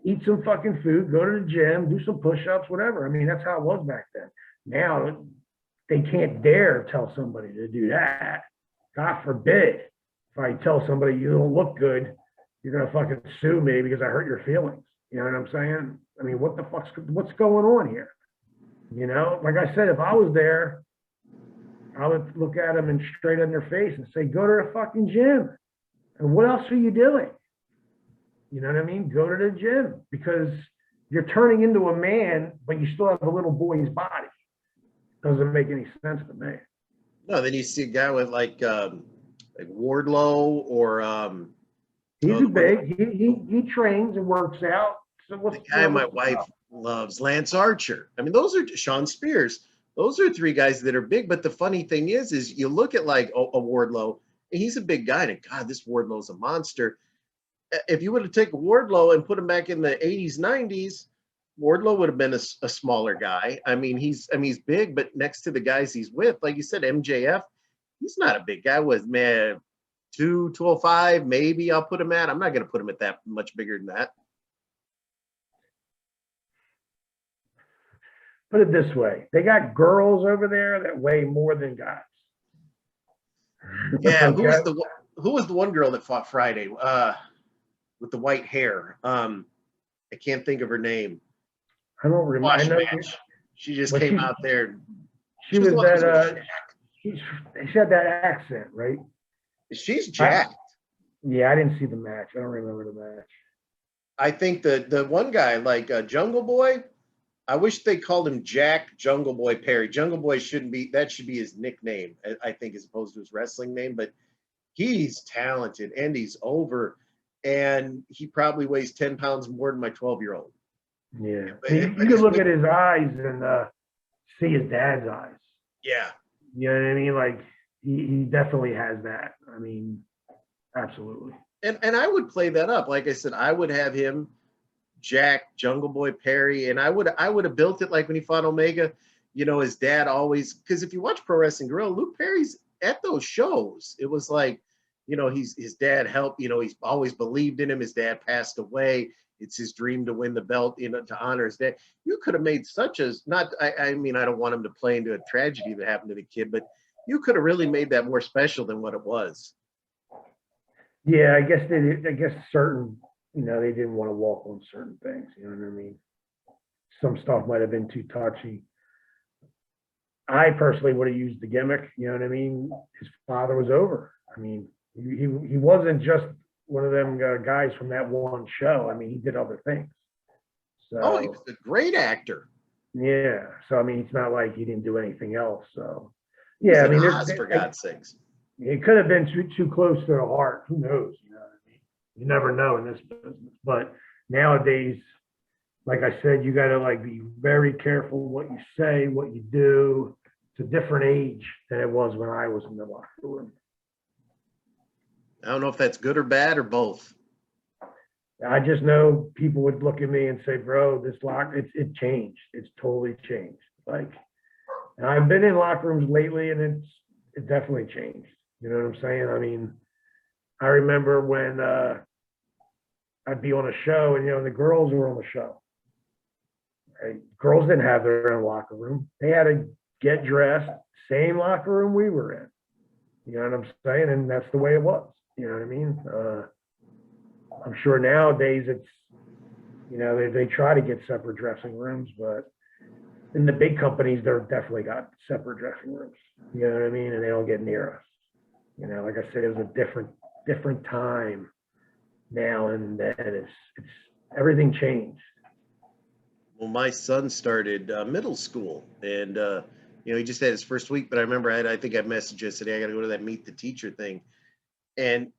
Eat some fucking food, go to the gym, do some push-ups, whatever. I mean, that's how it was back then. Now, they can't dare tell somebody to do that. God forbid. If I tell somebody you don't look good, you're going to fucking sue me because I hurt your feelings. You know what I'm saying? I mean, what's going on here? You know, like I said, if I was there, I would look at them and straight in their face and say, go to the fucking gym. And what else are you doing? You know what I mean? Go to the gym because you're turning into a man, but you still have a little boy's body. Doesn't make any sense to me. No, then you see a guy with like Wardlow or he's big. He trains and works out. So the guy my wife loves Lance Archer. I mean, those are Sean Spears. Those are three guys that are big. But the funny thing is you look at like a Wardlow, and he's a big guy, and God, this Wardlow's a monster. If you would have taken Wardlow and put him back in the 80s, 90s, Wardlow would have been a smaller guy. I mean, he's big, but next to the guys he's with, like you said, MJF, he's not a big guy. With man, 205, maybe I'll put him at. I'm not going to put him at that much bigger than that. Put it this way: they got girls over there that weigh more than guys. Yeah, Okay? who was the one girl that fought Friday? With the white hair. I can't think of her name. I don't remember. Wash I know match. She just came out there. She was the one that that. She had that accent, right? She's jacked. Yeah, I didn't see the match. I don't remember the match. I think the one guy, like Jungle Boy, I wish they called him Jack Jungle Boy Perry. Jungle Boy shouldn't be, that should be his nickname, I think, as opposed to his wrestling name. But he's talented and he's over, and he probably weighs 10 pounds more than my 12-year-old. Yeah. You can look at his eyes and see his dad's eyes. Yeah. You know what I mean? Like, he definitely has that. I mean, absolutely. And I would play that up. Like I said, I would have him, Jack, Jungle Boy Perry, and I would have built it like when he fought Omega. You know, his dad always, because if you watch Pro Wrestling Guerrilla, Luke Perry's at those shows. It was like, you know, his dad helped. You know, he's always believed in him. His dad passed away. It's his dream to win the belt, you know, to honor his dad. You could have made such as I mean, I don't want him to play into a tragedy that happened to the kid, but you could have really made that more special than what it was. Yeah, I guess certain, you know, they didn't want to walk on certain things. You know what I mean? Some stuff might have been too touchy. I personally would have used the gimmick. You know what I mean? His father was over. I mean, he wasn't just one of them guys from that one show. I mean, he did other things. So, he was a great actor. Yeah. So I mean, it's not like he didn't do anything else. So yeah, I mean, for God's sakes. It could have been too close to the heart. Who knows? You know what I mean? You never know in this business. But nowadays, like I said, you got to like be very careful what you say, what you do. It's a different age than it was when I was in the locker room. I don't know if that's good or bad or both. I just know people would look at me and say, "Bro, this it changed. It's totally changed." Like, and I've been in locker rooms lately, and it definitely changed. You know what I'm saying? I mean, I remember when I'd be on a show, and you know, the girls were on the show. Right? Girls didn't have their own locker room. They had to get dressed, same locker room we were in. You know what I'm saying? And that's the way it was. You know what I mean? I'm sure nowadays it's, you know, they try to get separate dressing rooms, but in the big companies, they're definitely got separate dressing rooms. You know what I mean? And they don't get near us. You know, like I said, it was a different time now, and then it's everything changed. Well, my son started middle school, and you know, he just had his first week. But I remember I think I messaged yesterday. I got to go to that meet the teacher thing, and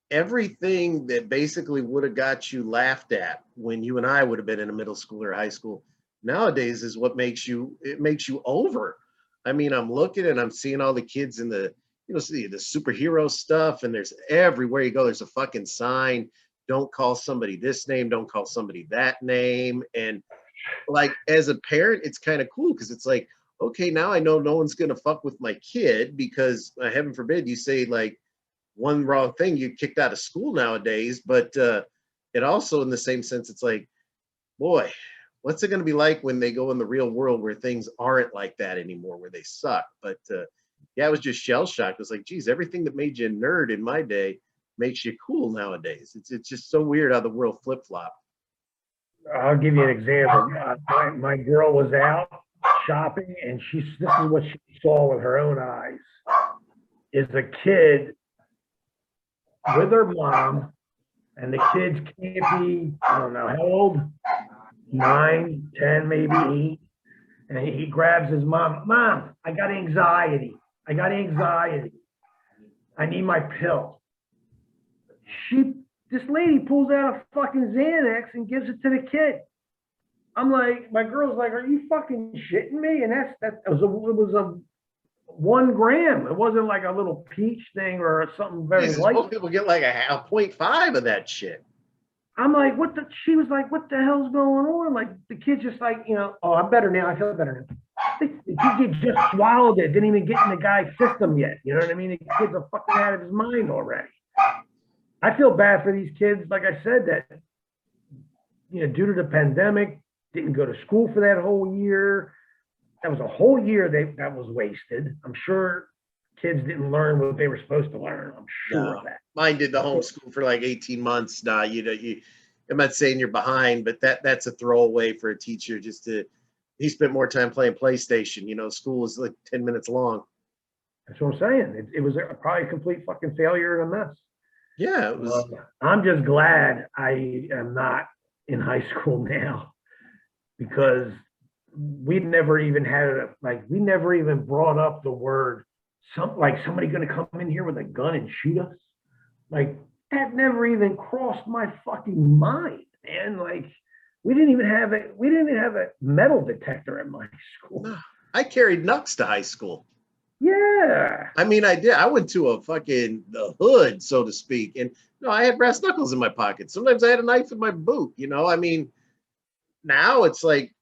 everything that basically would have got you laughed at when you and I would have been in a middle school or high school nowadays is what makes you over. I mean, I'm looking and I'm seeing all the kids in the, you know, see the superhero stuff, and there's everywhere you go, there's a fucking sign. Don't call somebody this name, don't call somebody that name. And like, as a parent, it's kind of cool because it's like, okay, now I know no one's gonna fuck with my kid because heaven forbid you say like one wrong thing, you kicked out of school nowadays. But it also, in the same sense, it's like, boy, what's it going to be like when they go in the real world where things aren't like that anymore, where they suck? But yeah, I was just shell shocked. It was like, geez, everything that made you a nerd in my day makes you cool nowadays. It's just so weird how the world flip flop. I'll give you an example. My girl was out shopping, and this is what she saw with her own eyes: is a kid with her mom, and the kids can't be, I don't know how old, 9, 10, maybe 8. And he grabs his mom. "Mom, I got anxiety. I need my pill." This lady pulls out a fucking Xanax and gives it to the kid. I'm like, my girl's like, are you fucking shitting me? And it was a 1 gram. It wasn't like a little peach thing or something very Jesus, light. most people get like a 0.5 of that shit. I'm like, she was like, what the hell's going on? Like, the kid's just like, oh, I'm better now. I feel better now. The kid just swallowed it. Didn't even get in the guy's system yet. You know what I mean? The kid's a fucking out of his mind already. I feel bad for these kids, like I said, that, due to the pandemic, didn't go to school for that whole year. That was a whole year that was wasted. I'm sure kids didn't learn what they were supposed to learn. I'm sure of that. Mine did the homeschool for like 18 months. Now, I'm not saying you're behind, but that's a throwaway for a teacher he spent more time playing PlayStation. School is like 10 minutes long. That's what I'm saying. It was probably a complete fucking failure and a mess. Yeah, it was. I'm just glad I am not in high school now, because we never even brought up the word somebody going to come in here with a gun and shoot us. Like, that never even crossed my fucking mind, man. Like, we didn't even have a metal detector at my school. I carried knucks to high school. Yeah. I mean, I did. I went to the hood, so to speak. And I had brass knuckles in my pocket. Sometimes I had a knife in my boot, I mean, now it's like,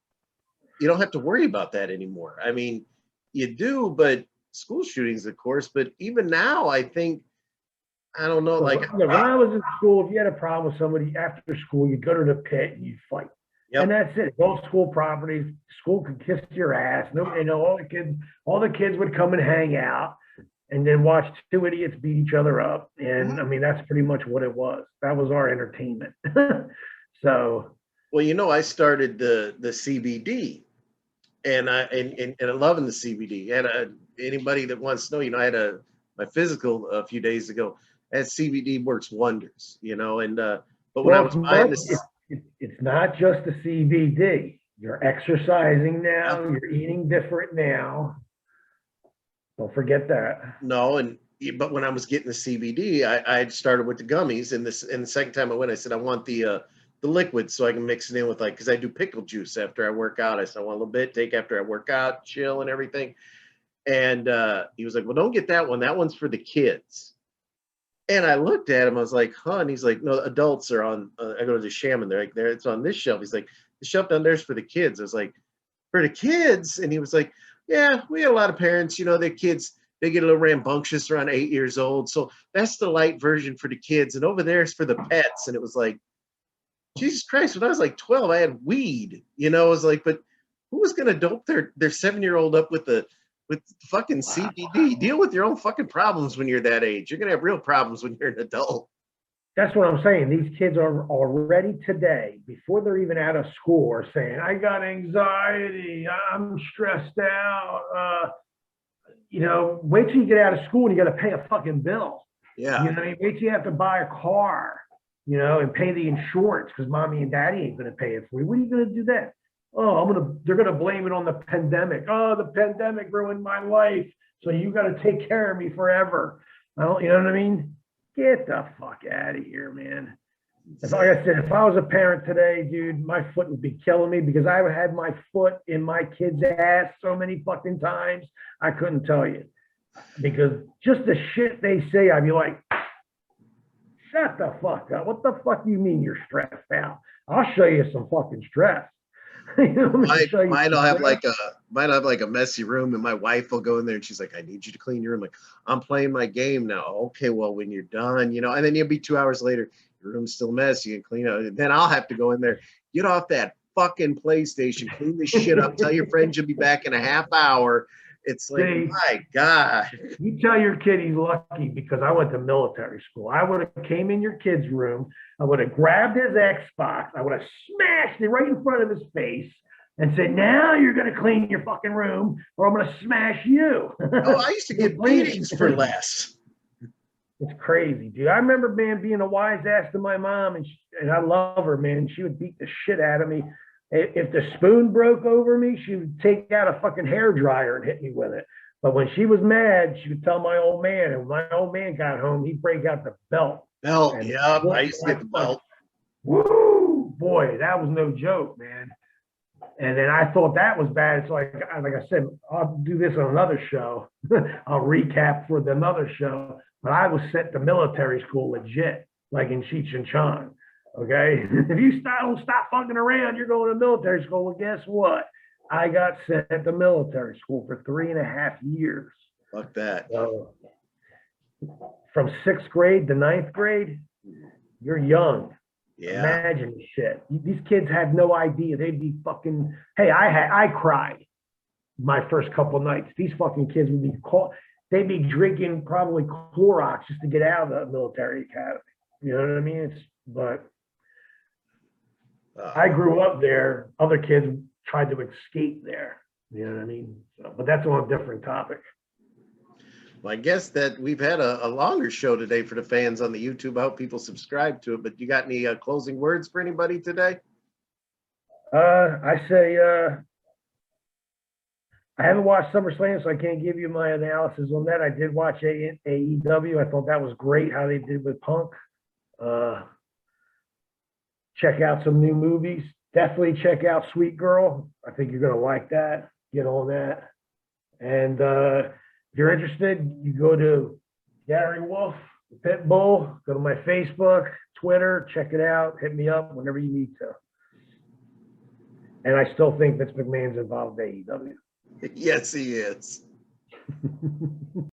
you don't have to worry about that anymore. I mean, you do, but school shootings, of course. But even now, I think, I don't know, like. When I was in school, if you had a problem with somebody after school, you'd go to the pit and you'd fight. Yep. And that's it. Both school properties, school could kiss your ass. All the kids would come and hang out and then watch 2 idiots beat each other up. And I mean, that's pretty much what it was. That was our entertainment. So. Well, I started the CBD, and I'm loving the CBD. And anybody that wants to know, I had my physical a few days ago. And CBD works wonders, and but when I was buying this. It's not just the CBD. You're exercising now. Yeah. You're eating different now. Don't forget that. No, but when I was getting the CBD, I had started with the gummies, and the second time I went, I said I want the liquid so I can mix it in with because I do pickle juice after I work out. I said I want a little bit, take after I work out, chill and everything. And he was like, well, don't get that one. That one's for the kids. And I looked at him, I was like, huh? And he's like, no, adults are on, I go to the Shaman, they're like, it's on this shelf. He's like, the shelf down there's for the kids. I was like, for the kids? And he was like, yeah, we had a lot of parents, their kids, they get a little rambunctious around 8 years old. So that's the light version for the kids. And over there is for the pets. And it was like, Jesus Christ, when I was like 12, I had weed, I was like, but who was going to dope their 7-year-old up with fucking CBD? Deal with your own fucking problems when you're that age. You're going to have real problems when you're an adult. That's what I'm saying. These kids are already today, before they're even out of school, are saying, I got anxiety, I'm stressed out. Wait till you get out of school and you got to pay a fucking bill. Yeah. Wait till you have to buy a car, and pay the insurance because mommy and daddy ain't going to pay it for you. When are you going to do that? Oh, they're going to blame it on the pandemic. Oh, the pandemic ruined my life. So you got to take care of me forever. You know what I mean? Get the fuck out of here, man. Like I said, if I was a parent today, dude, my foot would be killing me because I had my foot in my kid's ass so many fucking times. I couldn't tell you, because just the shit they say, I'd be like, shut the fuck up. What the fuck do you mean you're stressed out? I'll show you some fucking stress. Might have like a messy room, and my wife will go in there and she's like, I need you to clean your room. Like, I'm playing my game now. Okay, well, when you're done, and then you'll be 2 hours later, your room's still a mess. You can clean it. And then I'll have to go in there, get off that fucking PlayStation, clean this shit up, tell your friends you'll be back in a half hour. It's like, my God. You tell your kid he's lucky because I went to military school. I would have came in your kid's room. I would have grabbed his Xbox. I would have smashed it right in front of his face and said, now you're going to clean your fucking room or I'm going to smash you. Oh, I used to get beatings for less. It's crazy, dude. I remember, man, being a wise ass to my mom, and I love her, man. She would beat the shit out of me. If the spoon broke over me, she would take out a fucking hair dryer and hit me with it. But when she was mad, she would tell my old man, and when my old man got home, he'd break out the belt. Yeah, I used to get the belt. Woo, boy, that was no joke, man. And then I thought that was bad. So like I said, I'll do this on another show. I'll recap for another show. But I was sent to military school legit, like in Cheech and Chong. Okay. If you don't stop fucking around, you're going to military school. Well, guess what? I got sent to military school for 3.5 years. Fuck that. So from 6th grade to 9th grade, you're young. Yeah. Imagine shit. These kids had no idea. They'd be fucking. Hey, I cried my first couple nights. These fucking kids would be caught. They'd be drinking probably Clorox just to get out of the military academy. You know what I mean? But I grew up there. Other kids tried to escape there. You know what I mean? So, but that's on a different topic. Well, I guess that we've had a longer show today for the fans on the YouTube. I hope people subscribe to it. But you got any closing words for anybody today? I say I haven't watched SummerSlam, so I can't give you my analysis on that. I did watch AEW. I thought that was great how they did with Punk. Check out some new movies. Definitely check out Sweet Girl. I think you're going to like that. Get on that. And if you're interested, you go to Gary Wolf, Pitbull, go to my Facebook, Twitter, check it out. Hit me up whenever you need to. And I still think Vince McMahon's involved in AEW. Yes, he is.